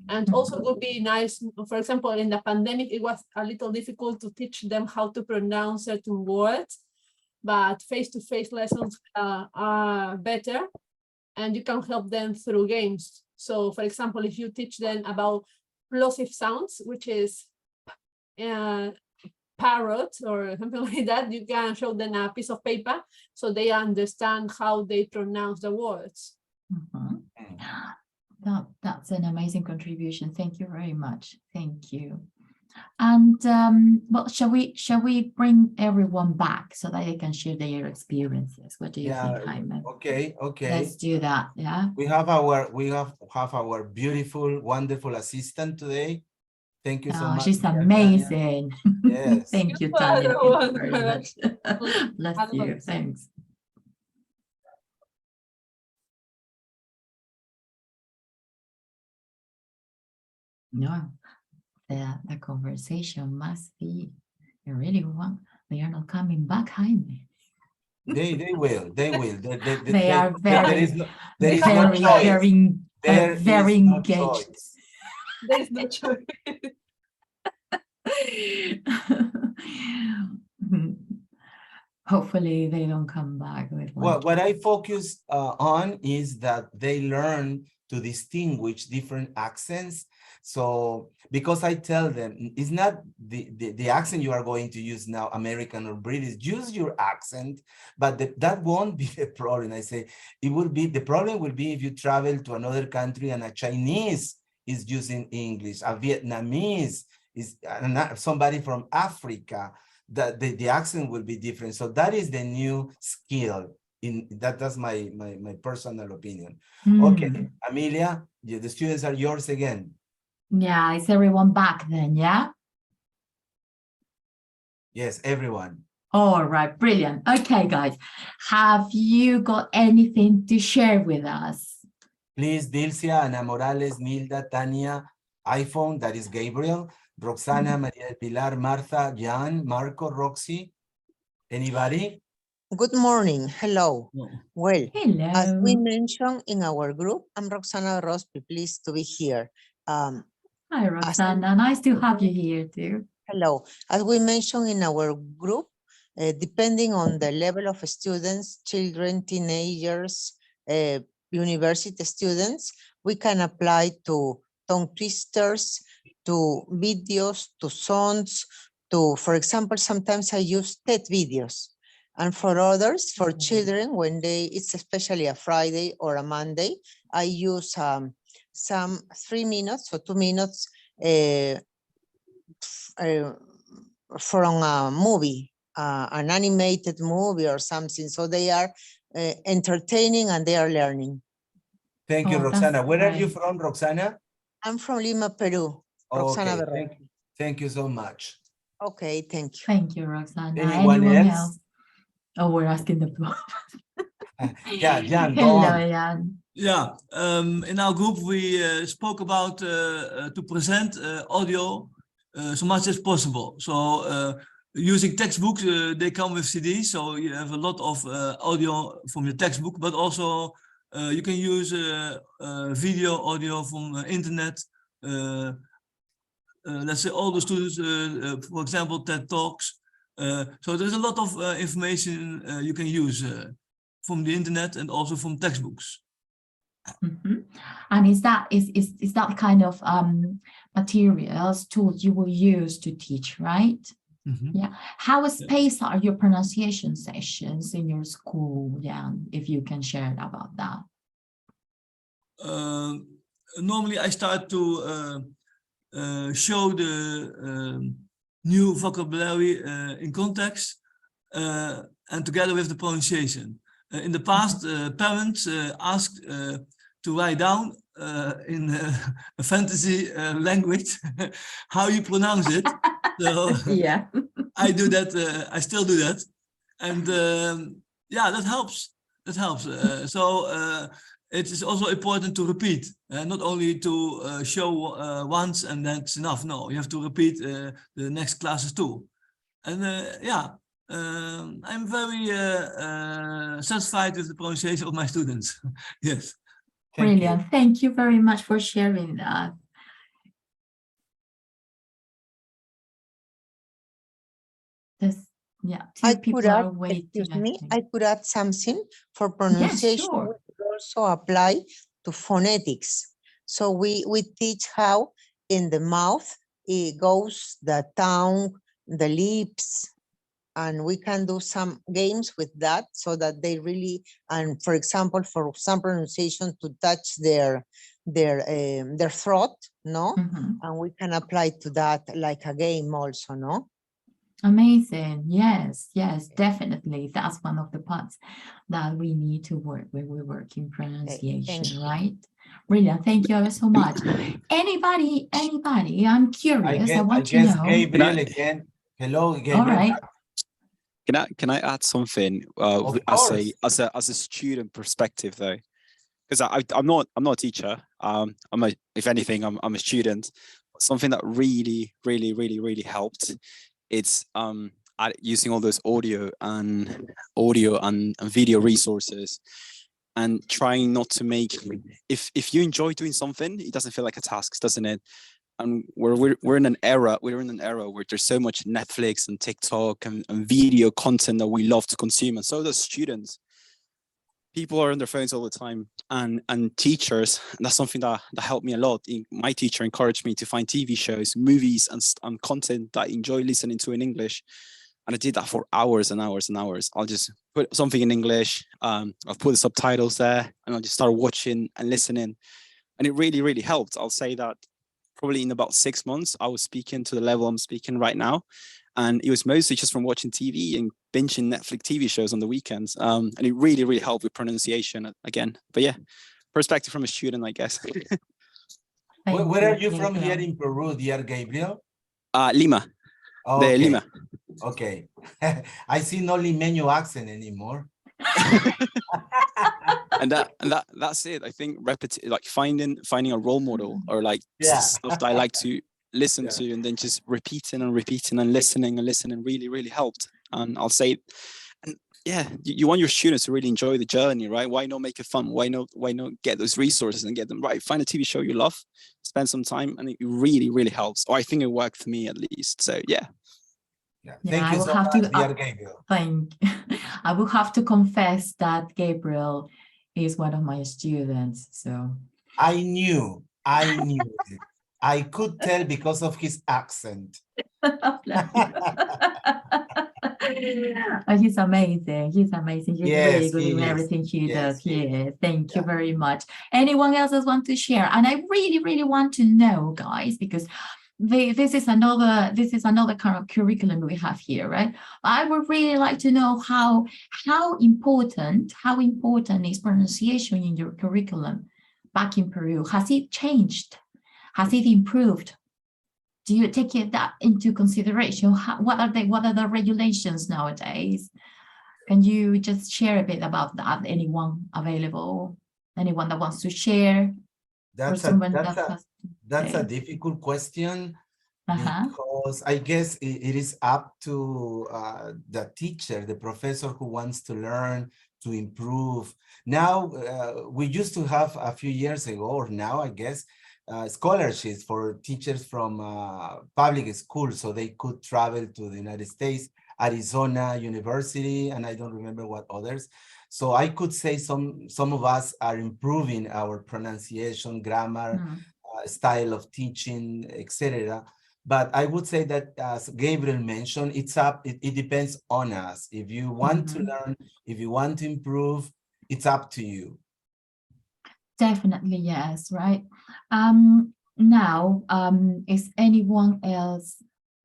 And also it would be nice, for example, in the pandemic, it was a little difficult to teach them how to pronounce certain words, but face-to-face lessons are better, and you can help them through games. So for example, if you teach them about plosive sounds, which is parrot or something like that, you can show them a piece of paper so they understand how they pronounce the words. Mhm. That's an amazing contribution. Thank you very much. Thank you. And well, shall we bring everyone back so that they can share their experiences? What do you think, Jaime? Okay, okay. Let's do that. Yeah. We have our beautiful, wonderful assistant today. Thank you so much. She's Tanya. amazing. Yes. Thank you, You are Tanya. the Thank you one. very much. Bless you. Always. Thanks. No, the conversation must be really one. They are not coming back, Jaime. They will. They are there is no choice. very There is no engaged. choice. There is no choice. Hopefully they don't come back with one. What I focus on is that they learn to distinguish different accents. So because I tell them it's not the accent you are going to use now, American or British, use your accent, but that won't be the problem. I say it will be, the problem will be if you travel to another country and a Chinese is using English, a Vietnamese is somebody from Africa, that the accent will be different. So that is the new skill. That's my personal opinion. Okay, Amelia, the students are yours again. Yeah, is everyone back then? Yeah. Yes, everyone. All right, brilliant. Okay, guys, have you got anything to share with us? Please, Dilcia, Ana Morales, Nilda, Tania, iPhone, that is Gabriel, Roxana, Maria Pilar, Martha, Jan, Marco, Roxy. Anybody? Good morning. Hello. Well, Hello. as we mentioned in our group, I'm Roxana Rosby, pleased to be here. Hi, Roxana. Nice to have you here too. Hello. As we mentioned in our group, depending on the level of students, children, teenagers, university students, we can apply to tongue twisters, to videos, to songs, to, for example, sometimes I use TED videos. And for others, for children, when it's especially a Friday or a Monday, I use some 3 minutes or 2 minutes from a movie, an animated movie or something. So they are entertaining and they are learning. Thank you, Oh, Roxana. Where are you great. from, Roxana? I'm from Lima, Peru. Roxana Okay, Berro. thank you so much. Okay, thank you. Thank you, Roxana. Anyone else? Oh, we're asking the floor. Yeah, Jan, go Hello, on. Jan. Yeah, in our group we spoke about to present audio so much as possible. So using textbooks, they come with CDs, so you have a lot of audio from your textbook, but also you can use video, audio from internet. Let's say all the students, for example, TED Talks. So there's a lot of information you can use from the internet and also from textbooks. Mm-hmm. And is that kind of materials, tools you will use to teach, right? Mm-hmm. Yeah. How spaced are your pronunciation sessions in your school, Jan, if you can share about that? Normally I start to show the new vocabulary in context and together with the pronunciation. in the past, parents asked to write down in a fantasy language how you pronounce it. So Yeah. I do that. I still do that, and yeah, that helps. That helps. It is also important to repeat, not only to show once and that's enough. No, you have to repeat the next classes too. And yeah, I'm very satisfied with the pronunciation of my students. Yes. Brilliant. Thank you very much for sharing that. Yeah, I two people could are add, waiting. excuse me, think. I could add something for Yes, pronunciation. sure. We could also apply to phonetics. So we teach how in the mouth it goes, the tongue, the lips, and we can do some games with that so that they really, and for example, for some pronunciation to touch their throat, no? Mhm. And we can apply to that like a game also, no? Amazing. Yes, yes, definitely. That's one of the parts that we need to work when we work in pronunciation, you. right? Brilliant. Thank you ever so much. Anybody, I'm curious. I want to guess know. Gabriel again. Hello, Gabriel. All right. Can I add something Of as a student perspective though? Because I'm not a teacher. If anything, I'm a student. Something that really helped. It's using all those audio and video resources, and trying not to make, if you enjoy doing something, it doesn't feel like a task, doesn't it? And we're in an era where there's so much Netflix and TikTok and video content that we love to consume, and so does students. People are on their phones all the time, and teachers, and that's something that helped me a lot. My teacher encouraged me to find TV shows, movies, and content that I enjoy listening to in English. And I did that for hours and hours and hours. I'll just put something in English, I'll put the subtitles there, and I'll just start watching and listening. And it really helped. I'll say that probably in about 6 months, I was speaking to the level I'm speaking right now. And it was mostly just from watching TV and binging Netflix TV shows on the weekends. And it really helped with pronunciation again. But yeah, perspective from a student, I guess. Where are you from here in Peru, dear Gabriel? Lima. Okay. Lima. Okay. I see no limeño accent anymore. and that's it. I think like finding a role model, or like stuff that I like to listen to, and then just repeating and listening really helped. And I'll say, and yeah, you want your students to really enjoy the journey, right? Why not make it fun? Why not get those resources and get them right? Find a TV show you love, spend some time, and it really helps. Or I think it worked for me at least. So yeah. Thank you so much, dear Gabriel. I will have to confess that Gabriel is one of my students. So I knew it. I could tell because of his accent. He's amazing. He's really good in everything he does. Thank you very much. Anyone else want to share? And I really want to know, guys, because this is another kind of curriculum we have here, right? I would really like to know how important is pronunciation in your curriculum back in Peru. Has it changed? Has it improved? Do you take that into consideration? What are the regulations nowadays? Can you just share a bit about that? Anyone available? Anyone that wants to share? That's a difficult question, because I guess it is up to the teacher, the professor who wants to learn, to improve. Now, we used to have a few years ago, or now I guess, scholarships for teachers from public schools, so they could travel to the United States, Arizona University, and I don't remember what others. So I could say some of us are improving our pronunciation, grammar, style of teaching, etc. But I would say that, as Gabriel mentioned, it depends on us. If you want to learn, if you want to improve, it's up to you. Definitely, yes, right. Now, is anyone else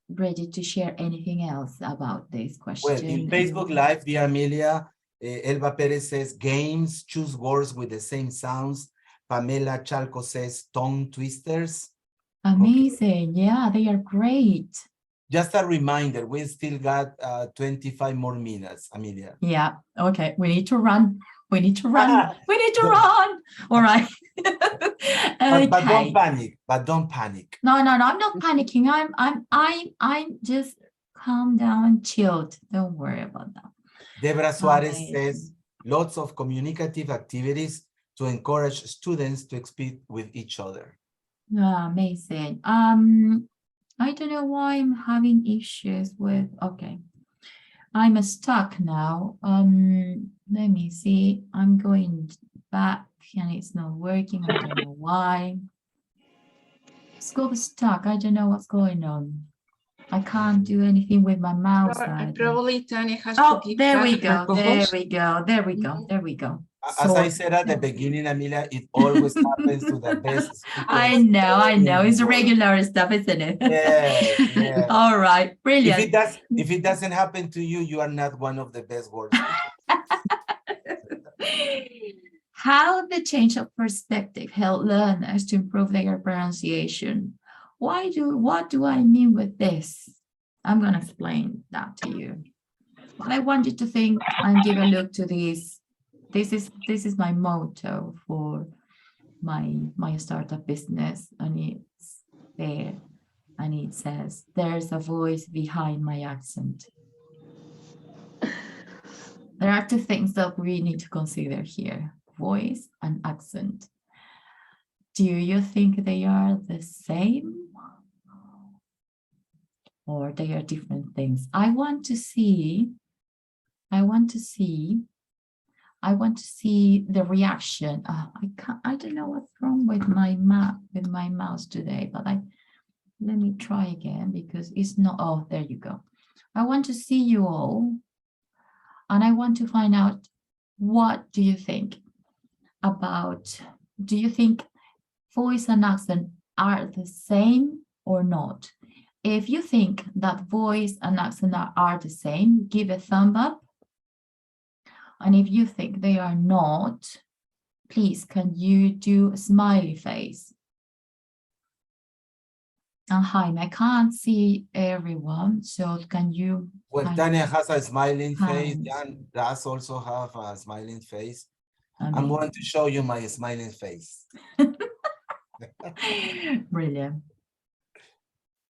ready to share anything else about this question? Well, in Facebook Live, dear Amelia, Elba Perez says games, choose words with the same sounds. Pamela Chalco says tongue twisters. Amazing. Okay. Yeah, they are great. Just a reminder, we still got 25 more minutes, Amelia. Yeah, okay. We need to run. We need to run. We need to run. All right. Okay. But don't panic. But don't panic. No, I'm not panicking. I'm just calm down, chilled. Don't worry about that. Deborah Suarez says lots of communicative activities to encourage students to speak with each other. Amazing. I don't know why I'm having issues with, okay. I'm stuck now. Let me see. I'm going back and it's not working. I don't know why. It's got stuck. I don't know what's going on. I can't do anything with my mouse. Probably Tanya has to keep there we track go. of There us. we go. There we go. There we go. As I said at the beginning, Amelia, it always happens to the best speakers. I know. It's regular stuff, isn't it? Yeah. All right. Brilliant. If it doesn't happen to you, you are not one of the best word speakers. How the change of perspective helped learners to improve their pronunciation. What do I mean with this? I'm going to explain that to you. But I want you to think and give a look to this. This is my motto for my startup business, and it's there, and it says, "There's a voice behind my accent." There are two things that we need to consider here: voice and accent. Do you think they are the same, or they are different things? I want to see the reaction. I don't know what's wrong with my mouse today, but let me try again because it's not. Oh, there you go. I want to see you all, and I want to find out, what do you think about? Do you think voice and accent are the same or not? If you think that voice and accent are the same, give a thumb up. And if you think they are not, please, can you do a smiley face? And Jaime, I can't see everyone, so can you? Well, Tanya has a smiling face. Jan does also have a smiling face. I'm going to show you my smiling face. Brilliant.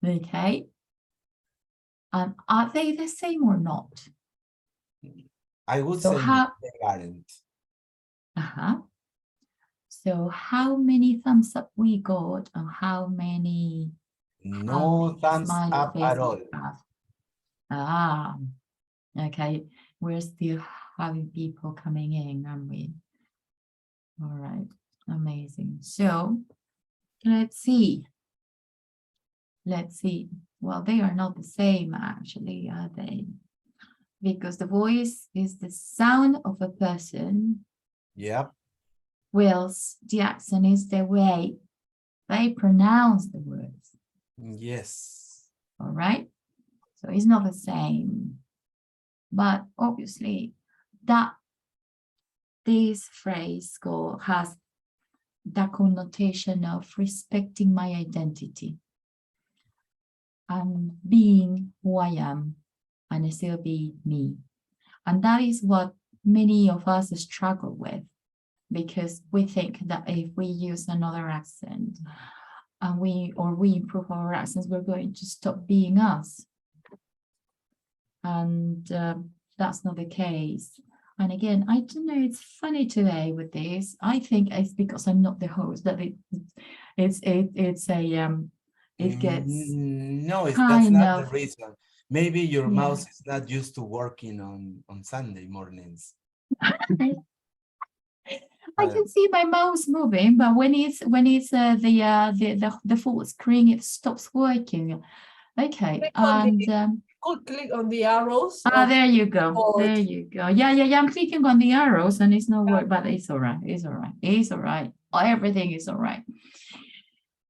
Okay. Are they the same or not? I would say they aren't. So how many thumbs up we got, and how many? No thumbs up at all. Okay. We're still having people coming in, aren't we? All right. Amazing. So let's see. Well, they are not the same, actually, are they? Because the voice is the sound of a person. Yep. Whilst the accent is the way they pronounce the words. Yes. All right. So it's not the same. But obviously, this phrase has the connotation of respecting my identity and being who I am, and still be me. And that is what many of us struggle with, because we think that if we use another accent and we improve our accents, we're going to stop being us. And that's not the case. And again, I don't know, it's funny today with this. I think it's because I'm not the host that it gets no, that's not the reason. Maybe your mouse is not used to working on Sunday mornings. I can see my mouse moving, but when it's the full screen, it stops working. Okay, and could click on the arrows. There you go. There you go. Yeah. I'm clicking on the arrows and it's not working, but it's all right. It's all right. It's all right. Everything is all right.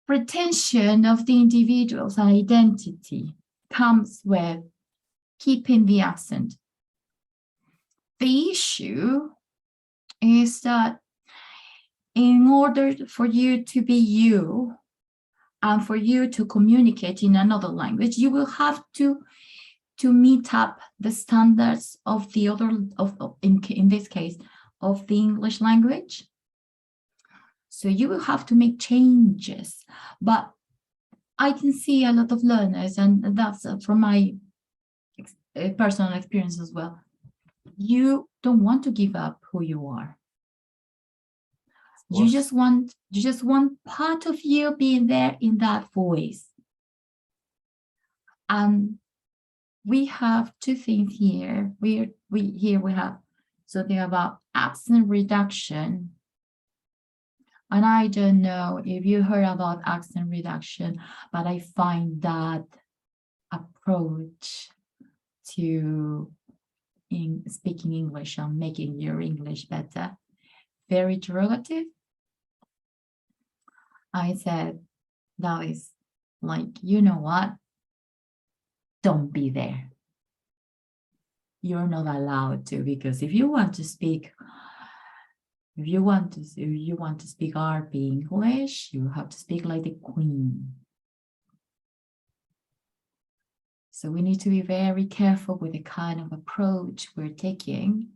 Retention of the individual's identity comes with keeping the accent. the issue is that in order for you to be you and for you to communicate in another language, you will have to meet up the standards of the other, in this case, of the English language. So you will have to make changes. But I can see a lot of learners, and that's from my personal experience as well. You don't want to give up who you are. You just want part of you being there in that voice. And we have two things here. We have something about accent reduction. And I don't know if you heard about accent reduction, but I find that approach to speaking English and making your English better very derogative. I said, that is like, you know what? Don't be there. You're not allowed to, because if you want to speak, if you want to speak RP English, you have to speak like the Queen. So we need to be very careful with the kind of approach we're taking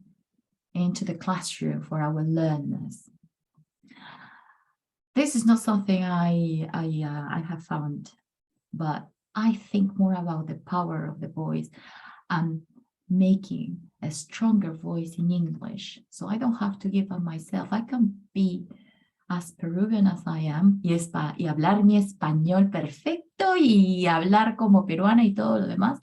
into the classroom for our learners. This is not something I have found, but I think more about the power of the voice and making a stronger voice in English. So I don't have to give up myself. I can be as Peruvian as I am y hablar mi español perfecto y hablar como peruana y todo lo demás,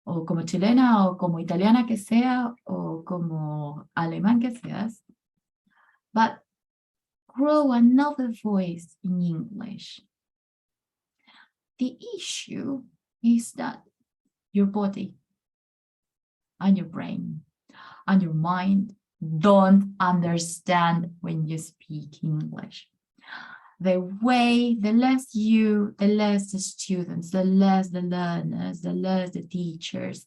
o como chilena o como italiana que sea, o como alemán que seas. But grow another voice in English. The issue is that your body and your brain and your mind don't understand when you speak English. The less the students, the less the learners, the less the teachers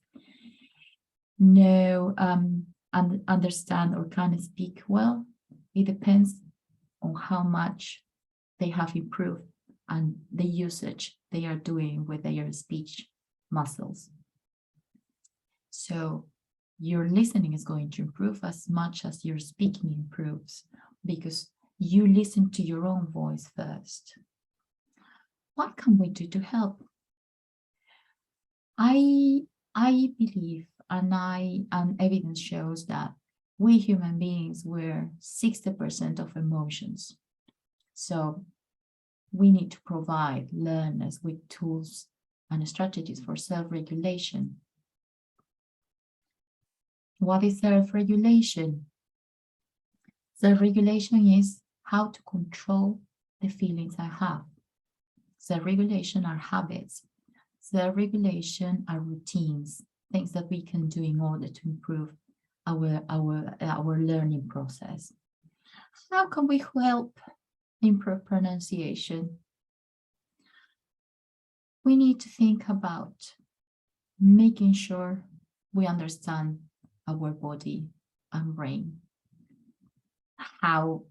know and understand or can speak well, it depends on how much they have improved and the usage they are doing with their speech muscles. So your listening is going to improve as much as your speaking improves, because you listen to your own voice first. What can we do to help? I believe, and evidence shows that we human beings were 60% of emotions. So we need to provide learners with tools and strategies for self-regulation. What is self-regulation? Self-regulation is how to control the feelings I have. Self-regulation are habits. Self-regulation are routines, things that we can do in order to improve our learning process. How can we help improve pronunciation? We need to think about making sure we understand our body and brain. How,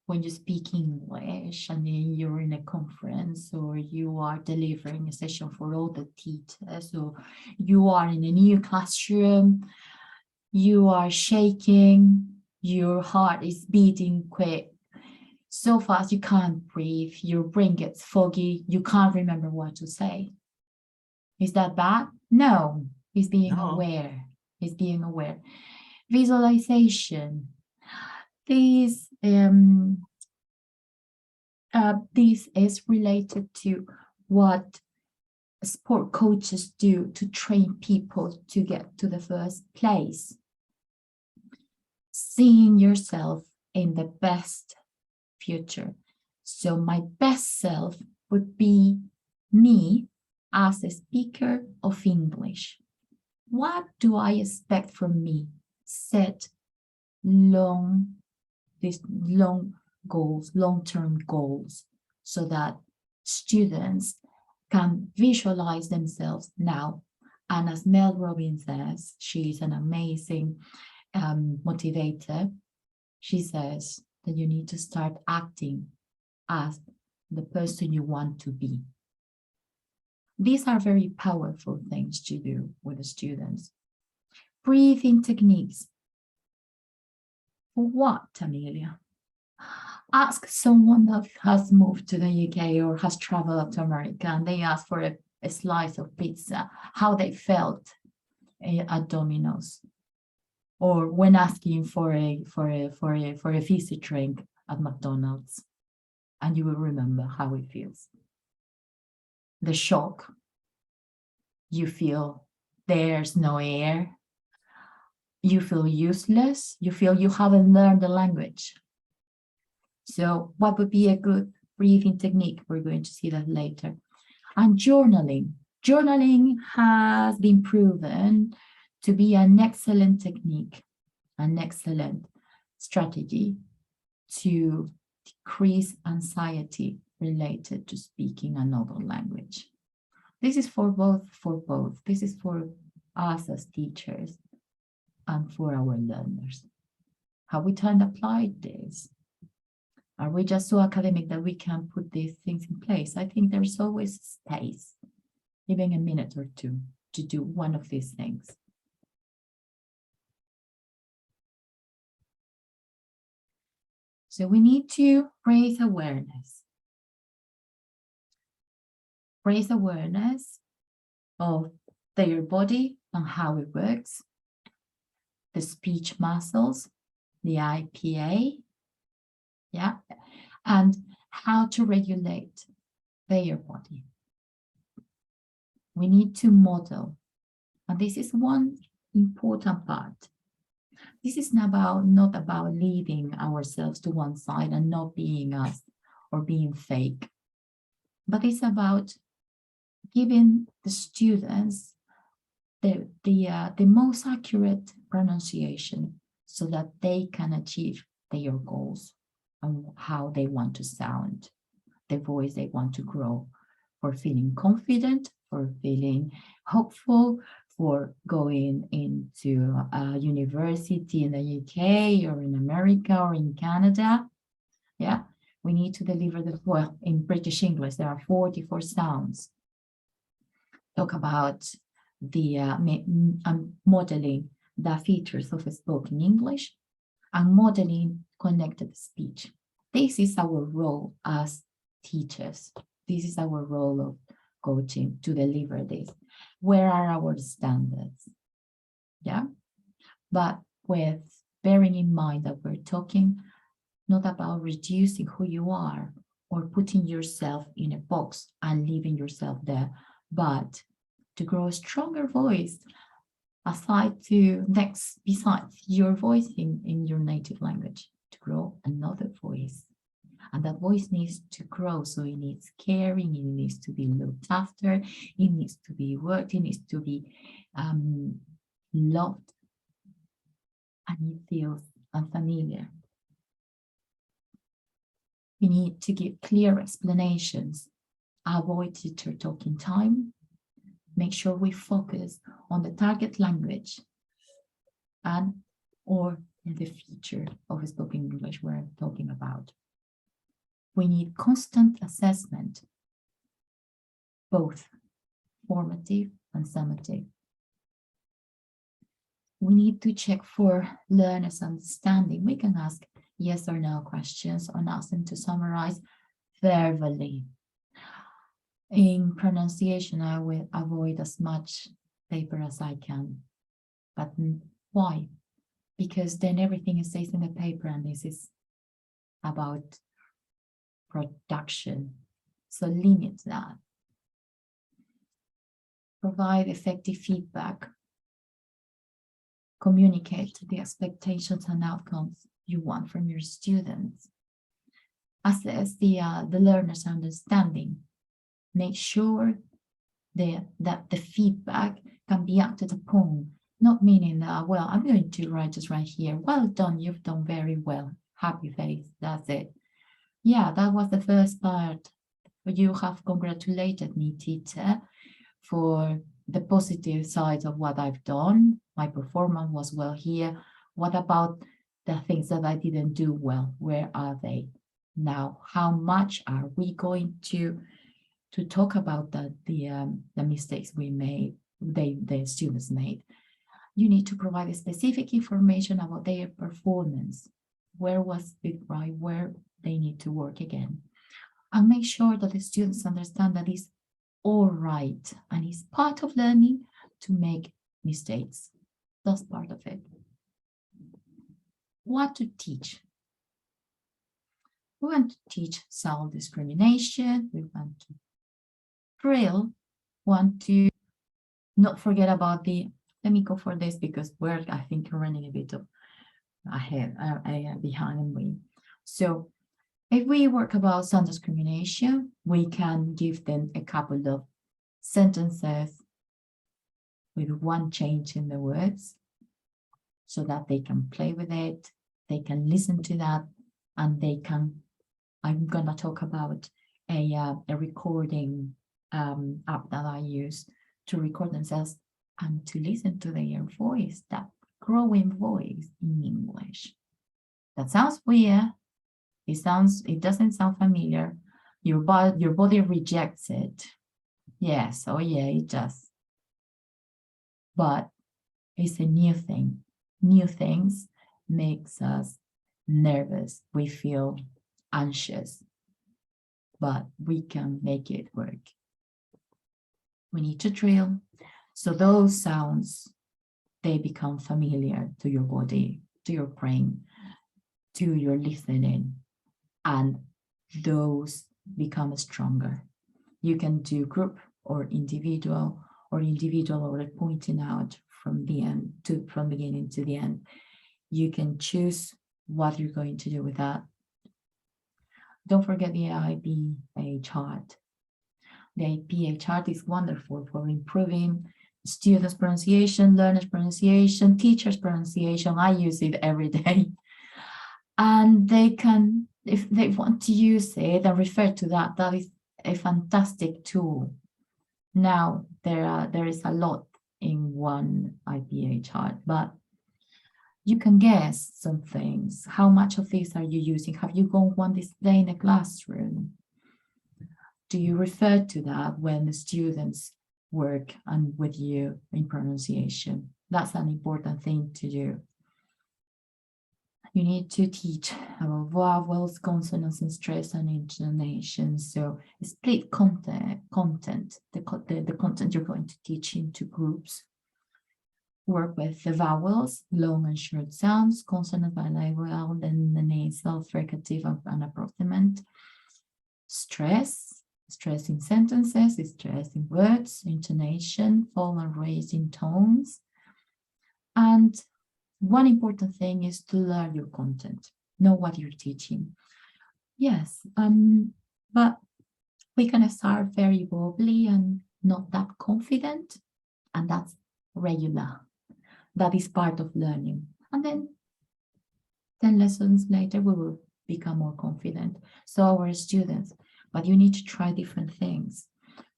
when you speak English and then you're in a conference or you are delivering a session for all the teachers, or you are in a new classroom, you are shaking, your heart is beating quick, so fast you can't breathe, your brain gets foggy, you can't remember what to say. Is that bad? No, it's being aware. It's being aware. Visualization. This is related to what sport coaches do to train people to get to the first place. Seeing yourself in the best future. So my best self would be me as a speaker of English. What do I expect from me? Set long goals, long-term goals, so that students can visualize themselves now. And as Mel Robbins says, she's an amazing motivator, she says that you need to start acting as the person you want to be. These are very powerful things to do with the students. Breathing techniques. For what, Amelia? Ask someone that has moved to the UK or has traveled to America and they ask for a slice of pizza, how they felt at Domino's, or when asking for a fizzy drink at McDonald's, and you will remember how it feels. The shock. You feel there's no air. You feel useless. You feel you haven't learned the language. So what would be a good breathing technique? We're going to see that later. And journaling. Journaling has been proven to be an excellent technique, an excellent strategy to decrease anxiety related to speaking another language. This is for both. This is for us as teachers and for our learners. How we can apply this? Are we just so academic that we can put these things in place? I think there's always space, even a minute or two, to do one of these things. So we need to raise awareness. Raise awareness of their body and how it works, the speech muscles, the IPA, yeah, and how to regulate their body. We need to model, and this is one important part. This is not about leaving ourselves to one side and not being us or being fake, but it's about giving the students the most accurate pronunciation so that they can achieve their goals and how they want to sound, the voice they want to grow, for feeling confident, for feeling hopeful, for going into a university in the UK or in America or in Canada. Yeah, we need to deliver well, in British English, there are 44 sounds. Talk about the modeling the features of spoken English and modeling connected speech. This is our role as teachers. This is our role of coaching to deliver this. Where are our standards? Yeah, but with bearing in mind that we're talking not about reducing who you are or putting yourself in a box and leaving yourself there, but to grow a stronger voice besides your voice in your native language, to grow another voice. And that voice needs to grow, so it needs caring, it needs to be looked after, it needs to be worked, it needs to be loved, and it feels unfamiliar. We need to give clear explanations, avoid teacher talking time, make sure we focus on the target language and or the feature of spoken English we're talking about. We need constant assessment, both formative and summative. We need to check for learners' understanding. We can ask yes or no questions and ask them to summarize verbally. In pronunciation, I will avoid as much paper as I can. But why? Because then everything stays in the paper, and this is about production. So limit that. Provide effective feedback. Communicate the expectations and outcomes you want from your students. Assess the learner's understanding. Make sure that the feedback can be acted upon, not meaning that, well, I'm going to write this right here. Well done, you've done very well. Happy face, that's it. Yeah, that was the first part. You have congratulated me, teacher, for the positive side of what I've done. My performance was well here. What about the things that I didn't do well? Where are they now? How much are we going to talk about the mistakes we made, the students made? You need to provide specific information about their performance. Where was it right? Where they need to work again. And make sure that the students understand that it's all right and it's part of learning to make mistakes. That's part of it. What to teach? We want to teach self-discrimination. We want to drill. Want to not forget about let me go for this because we're, I think, running a bit of ahead, behind me. So if we work about self-discrimination, we can give them a couple of sentences with one change in the words so that they can play with it, they can listen to that, and they can, I'm gonna talk about a recording app that I use to record themselves and to listen to their voice, that growing voice in English. That sounds weird. It doesn't sound familiar. Your body rejects it. Yes, oh yeah, it does. But it's a new thing. New things makes us nervous. We feel anxious, but we can make it work. We need to drill. So those sounds, they become familiar to your body, to your brain, to your listening, and those become stronger. You can do group or individual or pointing out from the end to from beginning to the end. You can choose what you're going to do with that. Don't forget the IPA chart. The IPA chart is wonderful for improving students' pronunciation, learners' pronunciation, teachers' pronunciation. I use it every day. And they can, if they want to use it and refer to that, that is a fantastic tool. Now, there is a lot in one IPA chart, but you can guess some things. How much of this are you using? Have you gone one display in a classroom? Do you refer to that when the students work and with you in pronunciation? That's an important thing to do. You need to teach about vowels, consonants, and stress and intonation. So split content, the content you're going to teach into groups. Work with the vowels, long and short sounds, consonant, bilingual, then the nasal, fricative, and approximant. Stress in sentences, stress in words, intonation, fall and raise in tones. And one important thing is to learn your content, know what you're teaching. Yes, but we can start very wobbly and not that confident, and that's regular. That is part of learning. And then 10 lessons later, we will become more confident. So our students, but you need to try different things.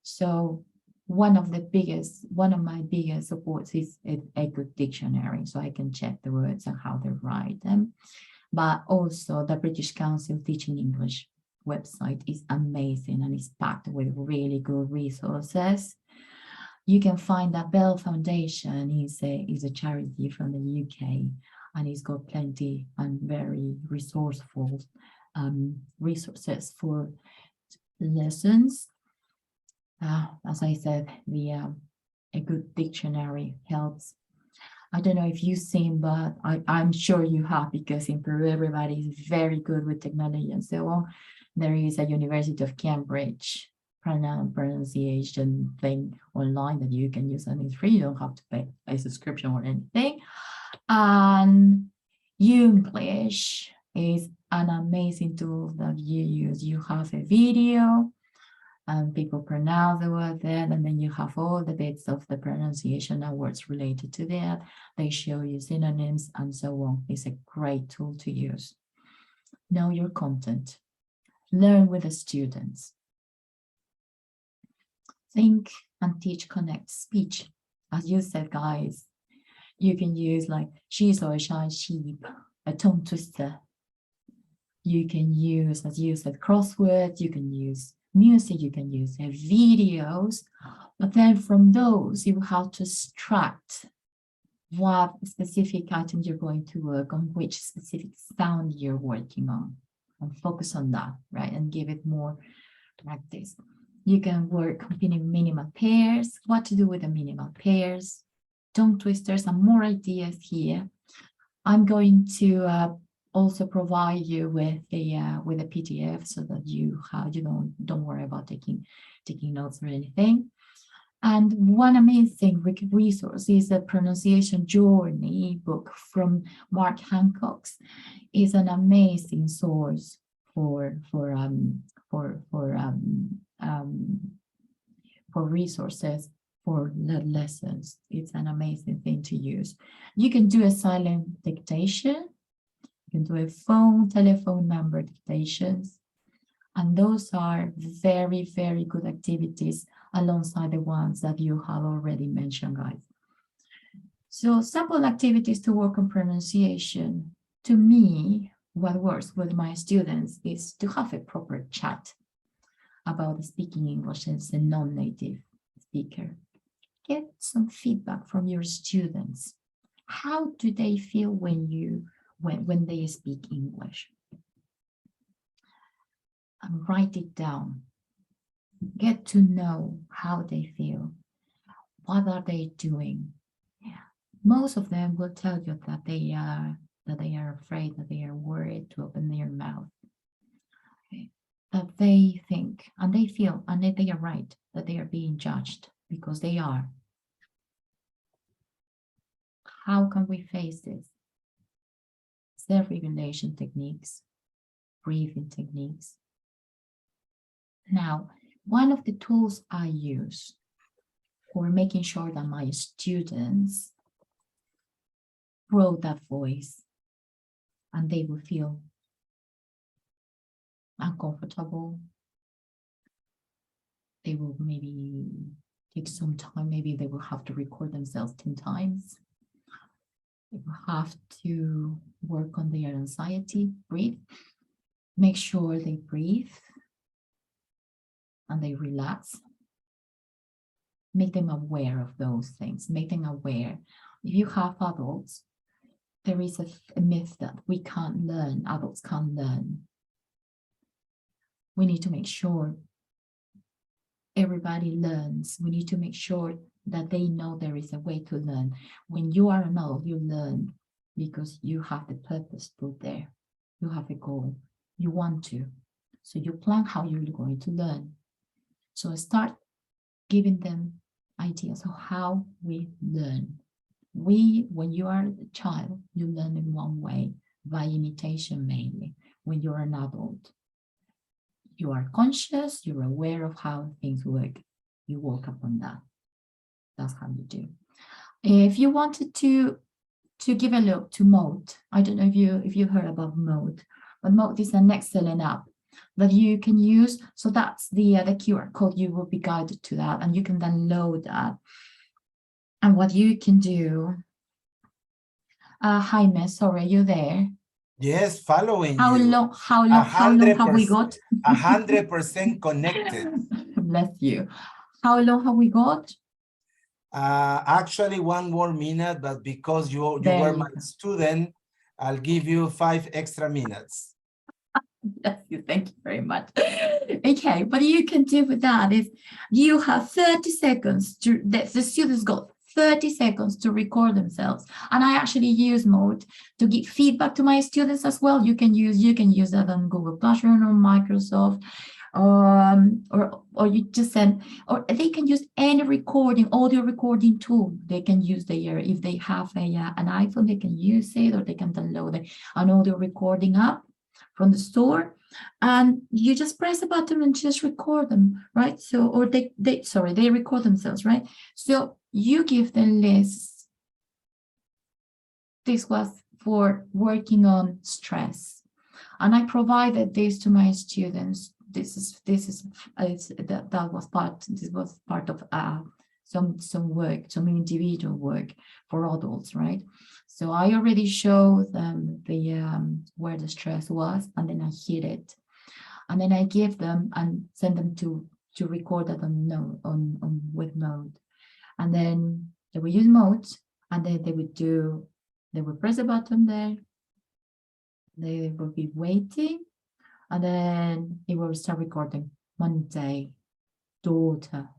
So one of my biggest supports is a good dictionary, so I can check the words and how they write them. But also the British Council Teaching English website is amazing and is packed with really good resources. You can find that Bell Foundation is a charity from the UK, and it's got plenty and very resourceful resources for lessons. As I said, a good dictionary helps. I don't know if you've seen, but I'm sure you have, because in Peru, everybody is very good with technology and so on. There is a University of Cambridge pronunciation thing online that you can use, and it's free. You don't have to pay a subscription or anything. And English is an amazing tool that you use. You have a video and people pronounce the word there, and then you have all the bits of the pronunciation and words related to that. They show you synonyms and so on. It's a great tool to use. Know your content. Learn with the students. Think and teach, connect, speech. As you said, guys, You can use like she's or a shy sheep, a tongue twister. You can use, as you said, crosswords, you can use music, you can use videos, but then from those you have to extract what specific item you're going to work on, which specific sound you're working on, and focus on that, right? And give it more practice. You can work combining minimal pairs, what to do with the minimal pairs, tongue twisters, and more ideas here. I'm going to also provide you with a PDF so that you don't worry about taking notes or anything. And one amazing resource is the pronunciation journey book from Mark Hancock's. Is an amazing source for resources for lessons. It's an amazing thing to use. You can do a silent dictation. You can do a telephone number dictations. And those are very, very good activities alongside the ones that you have already mentioned, guys. So sample activities to work on pronunciation. To me, what works with my students is to have a proper chat about speaking English as a non-native speaker. Get some feedback from your students. How do they feel when they speak English? And write it down. Get to know how they feel. What are they doing? Most of them will tell you that they are afraid, that they are worried to open their mouth. That they think and they feel, and they are right, that they are being judged, because they are. How can we face this? Self-regulation techniques, breathing techniques. Now, one of the tools I use for making sure that my students grow that voice and they will feel uncomfortable. They will maybe take some time, maybe they will have to record themselves 10 times. They will have to work on their anxiety, breathe, make sure they breathe and they relax. Make them aware of those things, make them aware. If you have adults, there is a myth that we can't learn, adults can't learn. We need to make sure everybody learns. We need to make sure that they know there is a way to learn. When you are an adult, you learn because you have the purpose put there. You have a goal. You want to. So you plan how you're going to learn. So start giving them ideas of how we learn. When you are a child, you learn in one way, by imitation mainly. When you're an adult, you are conscious, you're aware of how things work. You work upon that. That's how you do. If you wanted to give a look to Mode, I don't know if you heard about Mode, but Mode is an excellent app that you can use. So that's the QR code. You will be guided to that, and you can then load that. And what you can do, Jaime, sorry, are you there? Yes, following How you. long have we got? 100% connected. Bless you. How long have we got? Actually, one more minute, but because you were my student, I'll give you 5 extra minutes. Bless you. Thank you very much. Okay, what you can do with that is you have 30 seconds to, the students got 30 seconds to record themselves, and I actually use Mode to give feedback to my students as well. You can use that on Google Classroom or Microsoft, or you just send, or they can use any audio recording tool. They can use if they have an iPhone, they can use it, or they can download an audio recording app from the store, and you just press a button and just record them, right? So, or they record themselves, right? So you give them lists. This was for working on stress, and I provided this to my students. This was part of work, some individual work for adults, right? So I already showed them where the stress was, and then I hit it, and then I give them and send them to record that on with mode, and then they will use modes, and then they would press a button there, they will be waiting, and then it will start recording. Monday, daughter,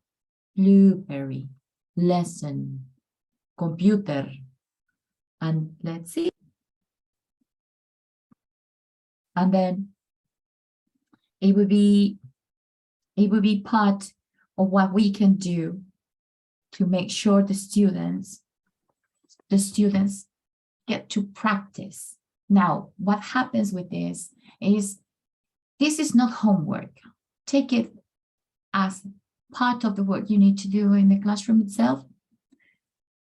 blueberry, lesson, computer, and let's see. And then it would be part of what we can do to make sure the students get to practice. Now, what happens with this is not homework. Take it as part of the work you need to do in the classroom itself.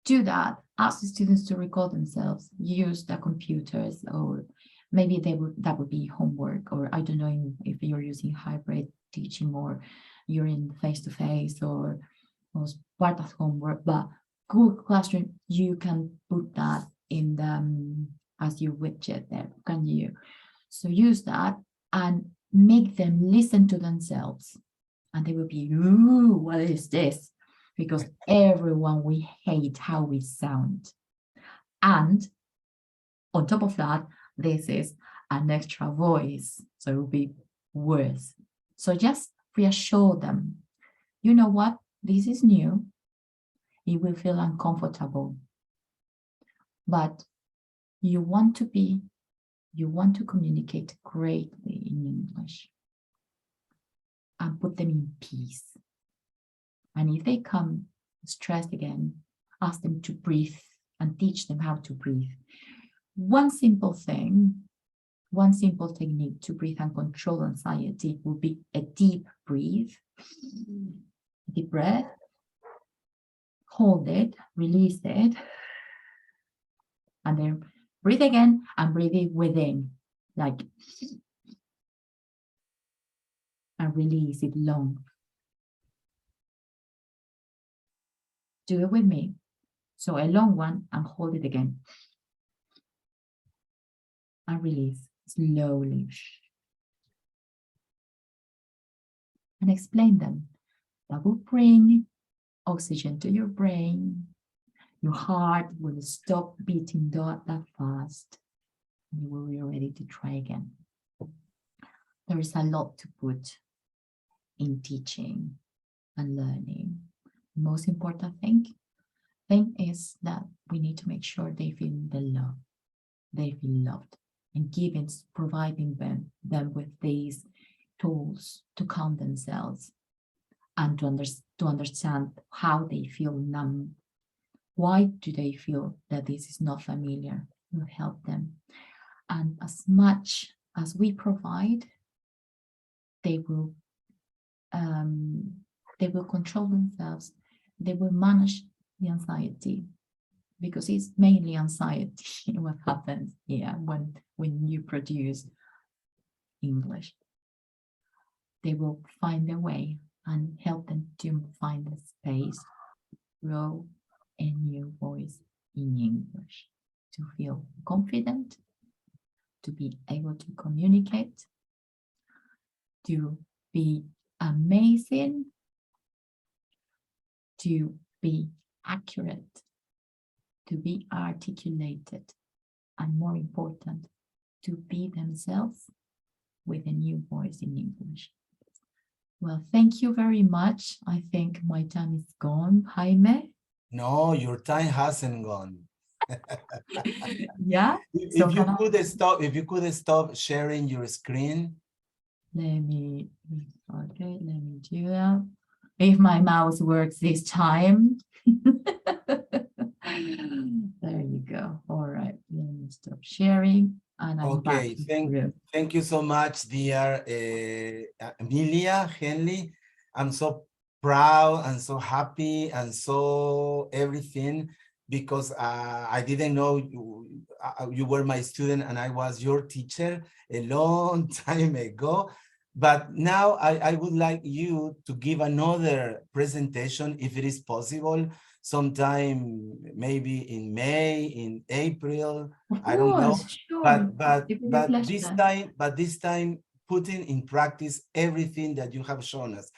Do that. Ask the students to record themselves, use their computers, or maybe that would be homework, or I don't know if you're using hybrid teaching or you're in face-to-face or part of homework, but Google Classroom, you can put that in the as your widget there, can you? So use that and make them listen to themselves, and they will be, ooh, what is this? Because everyone, we hate how we sound. And on top of that, this is an extra voice, so it will be worse. So just reassure them, you know what, this is new, it will feel uncomfortable, but you want to communicate greatly in English, and put them in peace. And if they come stressed again, ask them to breathe and teach them how to breathe. One simple technique to breathe and control anxiety will be a deep breath, hold it, release it, and then breathe again and breathe it within, like, and release it long. Do it with me. So a long one, and hold it again. And release slowly. And explain them. That will bring oxygen to your brain. Your heart will stop beating that fast. And you will be ready to try again. There is a lot to put in teaching and learning. The most important thing is that we need to make sure they feel the love. They feel loved, and providing them with these tools to calm themselves and to understand how they feel numb. Why do they feel that this is not familiar? We'll help them. And as much as we provide, they will control themselves. They will manage the anxiety, because it's mainly anxiety what happens here when you produce English. They will find their way and help them to find the space to grow a new voice in English, to feel confident, to be able to communicate, to be amazing, to be accurate, to be articulated, and more important, to be themselves with a new voice in English. Well, thank you very much. I think my time is gone. Jaime? No, your time hasn't gone. Yeah? If you could stop sharing your screen. Let me do that. If my mouse works this time. There you go. All right, let me stop sharing. And I'm Okay, thank you so much, dear Amelia Henly. I'm so proud and so happy and so everything, because I didn't know you were my student and I was your teacher a long time ago. But now I would like you to give another presentation, if it is possible, sometime maybe in May, in April, Of I don't know. course, sure. It will be a This time, putting in practice everything that you have shown us.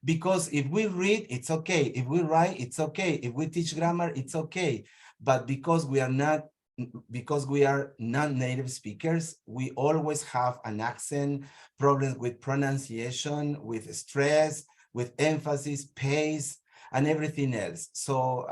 Because if we read, it's okay. If we write, it's okay. If we teach grammar, it's okay. But because we are non-native speakers, we always have an accent, problems with pronunciation, with stress, with emphasis, pace, and everything else. So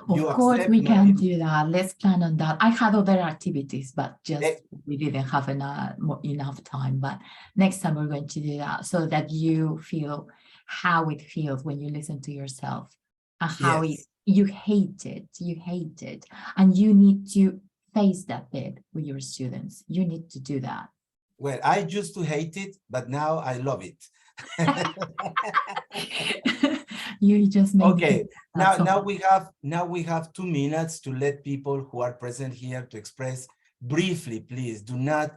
of course we can do that. Let's plan on that. I had other activities, but just we didn't have enough time. But next time we're going to do that so that you feel how it feels when you listen to yourself and how you hate it, and you need to face that bit with your students. You need to do that. Well, I used to hate it, but now I love it. You just made okay. Now we have 2 minutes to let people who are present here to express briefly. Please do not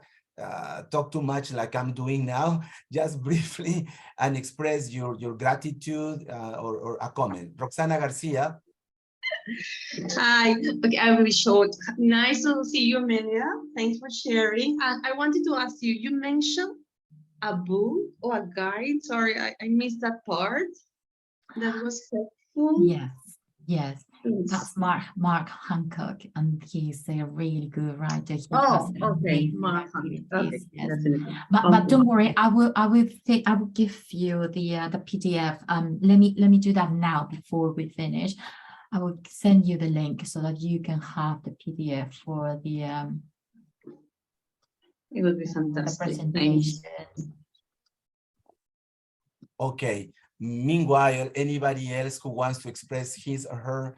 talk too much like I'm doing now. Just briefly and express your gratitude or a comment. Roxana Garcia. Hi, okay, I will be short. Nice to see you, Amelia. Thanks for sharing. And I wanted to ask you, you mentioned a book or a guide. Sorry, I missed that part. That was helpful. Yes. That's Mark Hancock, and he's a really good writer. Okay, Mark Hancock. Okay, yes. definitely. But don't worry, I will give you the PDF. Let me do that now before we finish. I will send you the link so that you can have the PDF for the it would be fantastic. The presentation. Okay. Meanwhile, anybody else who wants to express his or her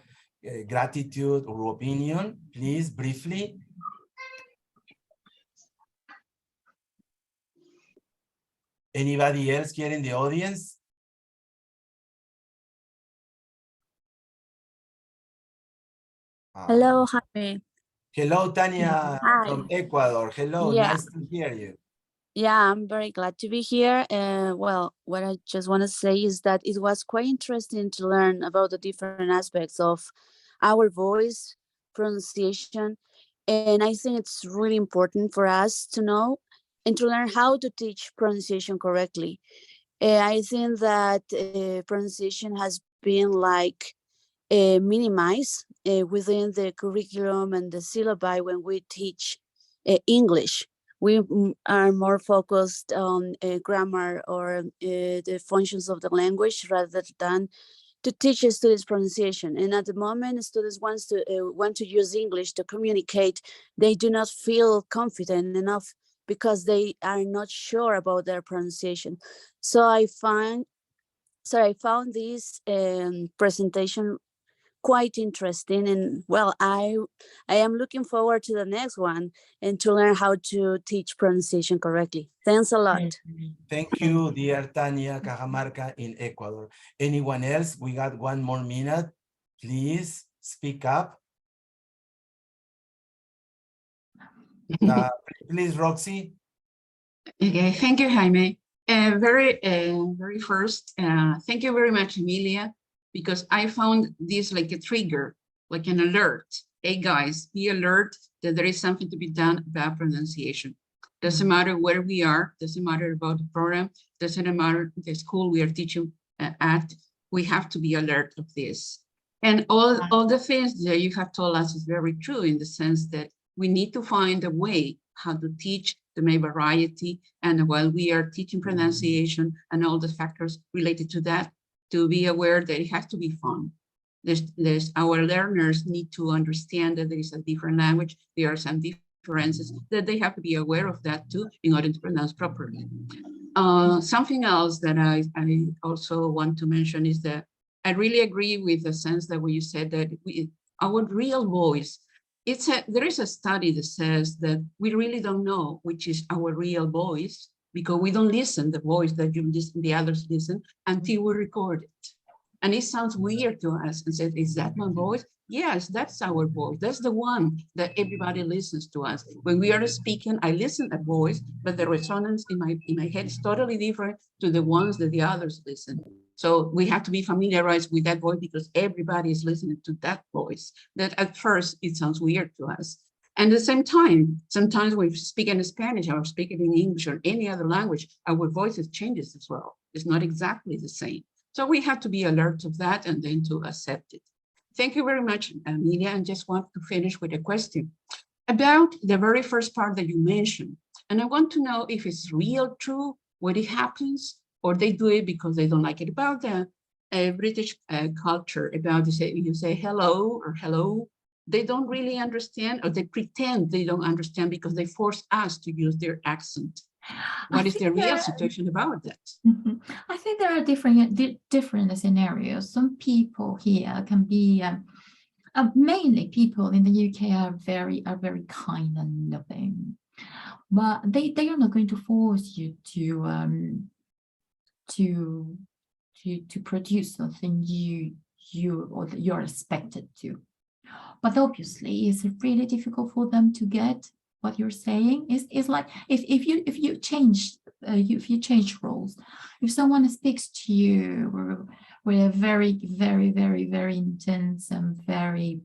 gratitude or opinion, please, briefly. Anybody else here in the audience? Hello, Jaime. Hello, Tania from Ecuador. Hello, nice to hear you. Yeah, I'm very glad to be here. Well, what I just want to say is that it was quite interesting to learn about the different aspects of our voice, pronunciation, and I think it's really important for us to know and to learn how to teach pronunciation correctly. I think that pronunciation has been like minimized within the curriculum and the syllabi when we teach English. We are more focused on grammar or the functions of the language rather than to teach students pronunciation. And at the moment, students want to use English to communicate. They do not feel confident enough because they are not sure about their pronunciation. So I found this presentation quite interesting, and well, I am looking forward to the next one and to learn how to teach pronunciation correctly. Thanks a lot. Thank you, dear Tania Cajamarca in Ecuador. Anyone else? We got 1 more minute. Please speak up. Please, Roxy. Okay, thank you, Jaime. Very first, thank you very much, Amelia, because I found this like a trigger, like an alert. Hey guys, be alert that there is something to be done about pronunciation. Doesn't matter where we are, doesn't matter about the program, doesn't matter the school we are teaching at, we have to be alert of this. And all the things that you have told us is very true in the sense that we need to find a way how to teach the main variety, and while we are teaching pronunciation and all the factors related to that, to be aware that it has to be fun. Our learners need to understand that there is a different language. There are some differences that they have to be aware of that too in order to pronounce properly. Something else that I also want to mention is that I really agree with the sense that when you said that our real voice, there is a study that says that we really don't know which is our real voice because we don't listen the voice that the others listen until we record it. And it sounds weird to us and said, is that my voice? Yes, that's our voice. That's the one that everybody listens to us. When we are speaking, I listen at voice, but the resonance in my head is totally different to the ones that the others listen. So we have to be familiarized with that voice because everybody is listening to that voice. That at first it sounds weird to us. And at the same time, sometimes we speak in Spanish or speaking in English or any other language, our voices changes as well. It's not exactly the same. So we have to be alert of that and then to accept it. Thank you very much, Amelia. And just want to finish with a question about the very first part that you mentioned. And I want to know if it's real true, what it happens, or they do it because they don't like it. About the British culture, about you say hello or hello, they don't really understand, or they pretend they don't understand because they force us to use their accent. What is the real situation about that? I think there are different scenarios. Some people here can be, mainly people in the UK are very kind and loving, but they are not going to force you to produce something you're expected to. But obviously, it's really difficult for them to get what you're saying. It's like if you change roles, if someone speaks to you with a very intense and very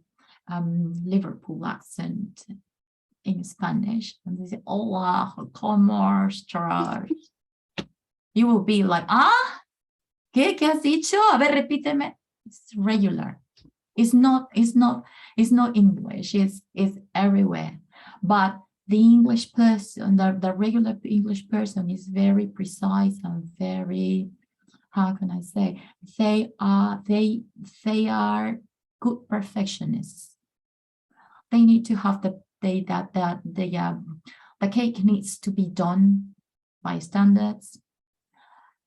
Liverpool accent in Spanish, and they say, "Hola, ¿cómo estás?" You will be like, "Ah, ¿qué has dicho? A ver, repíteme." It's regular. It's not English. It's everywhere. But the English person, the regular English person, is very precise and very, how can I say? They are good perfectionists. They need to have the cake needs to be done by standards.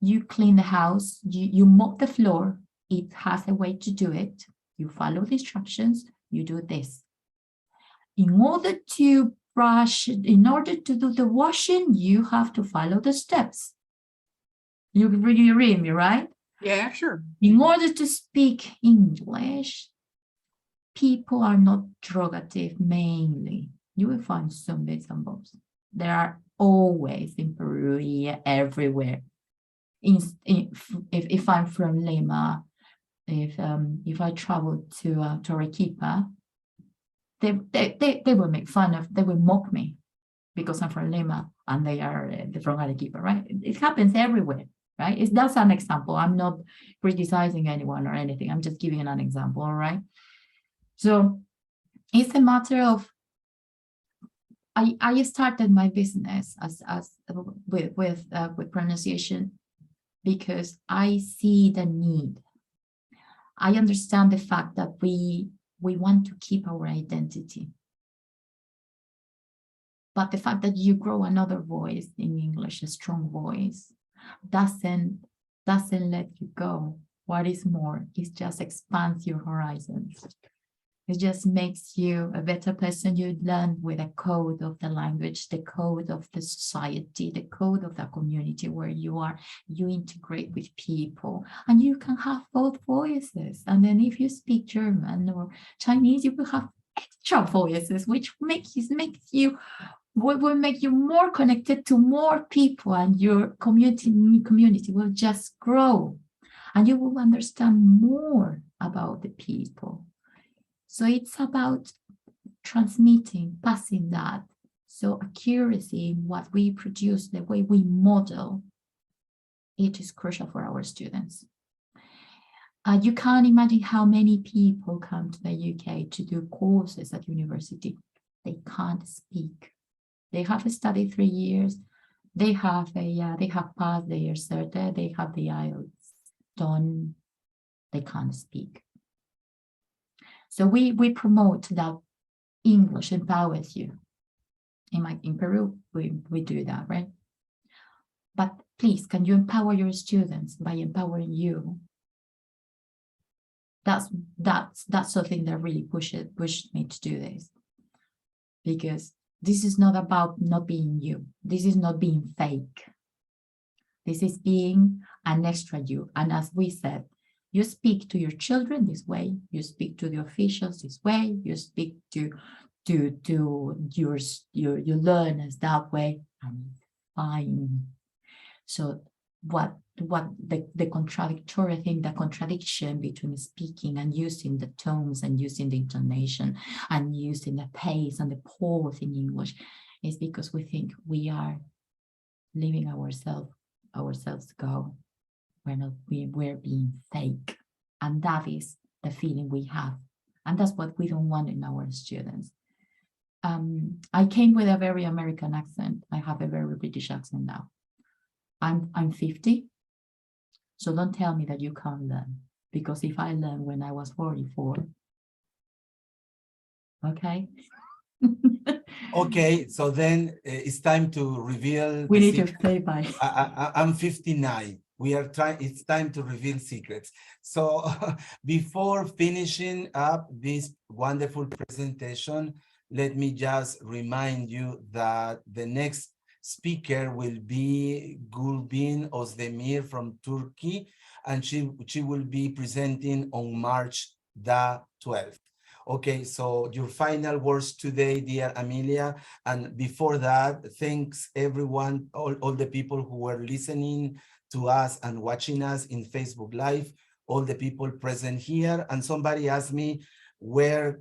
You clean the house. You mop the floor. It has a way to do it. You follow the instructions, you do this. In order to do the washing, you have to follow the steps. You read me, right? Yeah, sure. In order to speak English, people are not derogative mainly. You will find some bits and bobs. There are always in Peru, everywhere. If I'm from Lima, if I travel to Arequipa, they will make fun of, they will mock me because I'm from Lima and they are from Arequipa, right? It happens everywhere, right? That's an example. I'm not criticizing anyone or anything. I'm just giving an example, all right? So it's a matter of, I started my business with pronunciation because I see the need. I understand the fact that we want to keep our identity. But the fact that you grow another voice in English, a strong voice, doesn't let you go. What is more, it just expands your horizons. It just makes you a better person. You learn with a code of the language, the code of the society, the code of the community where you are. You integrate with people and you can have both voices. And then if you speak German or Chinese, you will have extra voices, which will make you more connected to more people, and your community will just grow and you will understand more about the people. So it's about transmitting, passing that. So accuracy in what we produce, the way we model, it is crucial for our students. You can't imagine how many people come to the UK to do courses at university. They can't speak. They have studied 3 years. They have passed their cert. They have the IELTS done. They can't speak. So we promote that English empowers you. In Peru, we do that, right? But please, can you empower your students by empowering you? That's something that really pushed me to do this. Because this is not about not being you. This is not being fake. This is being an extra you. And as we said, You speak to your children this way. You speak to the officials this way. You speak to your learners that way. And fine. So what the contradictory thing, the contradiction between speaking and using the tones and using the intonation and using the pace and the pause in English is because we think we are leaving ourselves go. We're being fake. And that is the feeling we have. And that's what we don't want in our students. I came with a very American accent. I have a very British accent now. I'm 50, so don't tell me that you can't learn, because if I learned when I was 44, okay? Okay, so then it's time to reveal. We need to say bye. I'm 59. We are trying, it's time to reveal secrets. So before finishing up this wonderful presentation, let me just remind you that the next speaker will be Gulbin Özdemir from Turkey, and she will be presenting on March the 12th. Okay, so your final words today, dear Amelia, and before that, thanks everyone, all the people who were listening to us and watching us in Facebook Live, all the people present here, and somebody asked me where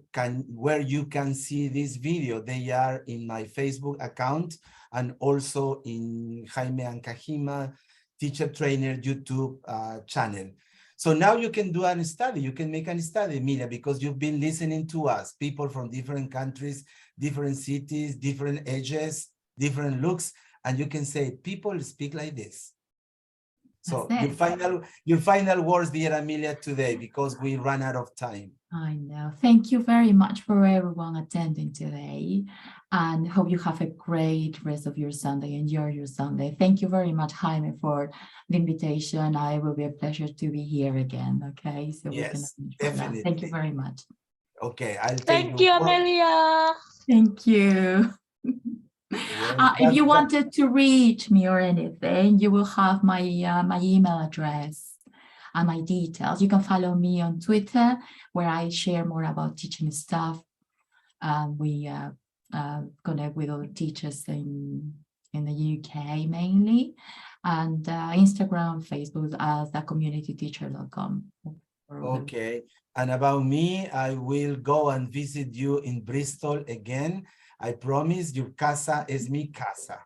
you can see this video. They are in my Facebook account and also in Jaime and Kahima Teacher Trainer YouTube channel. So now you can do a study. You can make a study, Emilia, because you've been listening to us, people from different countries, different cities, different ages, different looks, and you can say, people speak like this. So your final words, dear Amelia, today, because we ran out of time. I know. Thank you very much for everyone attending today, and hope you have a great rest of your Sunday. Enjoy your Sunday. Thank you very much, Jaime, for the invitation. It will be a pleasure to be here again. Okay, so yes, we can definitely. Thank you very much. Okay, I'll thank you, Amelia. Thank you. If you wanted to reach me or anything, you will have my my email address and my details. You can follow me on Twitter, where I share more about teaching stuff. We connect with all teachers in the UK mainly, and Instagram, Facebook as communityteacher.com. Okay, and about me, I will go and visit you in Bristol again. I promise, your casa es mi casa.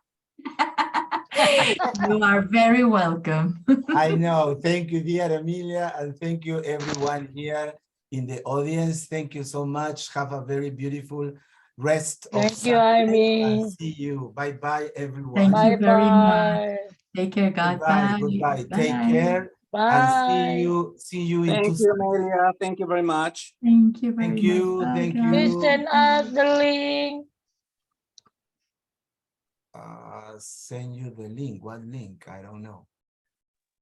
You are very welcome. I know. Thank you, dear Amelia, and thank you everyone here in the audience. Thank you so much. Have a very beautiful rest of Sunday, and see you. Bye-bye, everyone. Thank you very much. Take care, guys. Goodbye. Bye. Goodbye. Bye. Take care. Bye. And see you in Thank you, Amelia. Thank you very much. Thank you very much. Thank you. Please send us the link. Send you the link. What link? I don't know.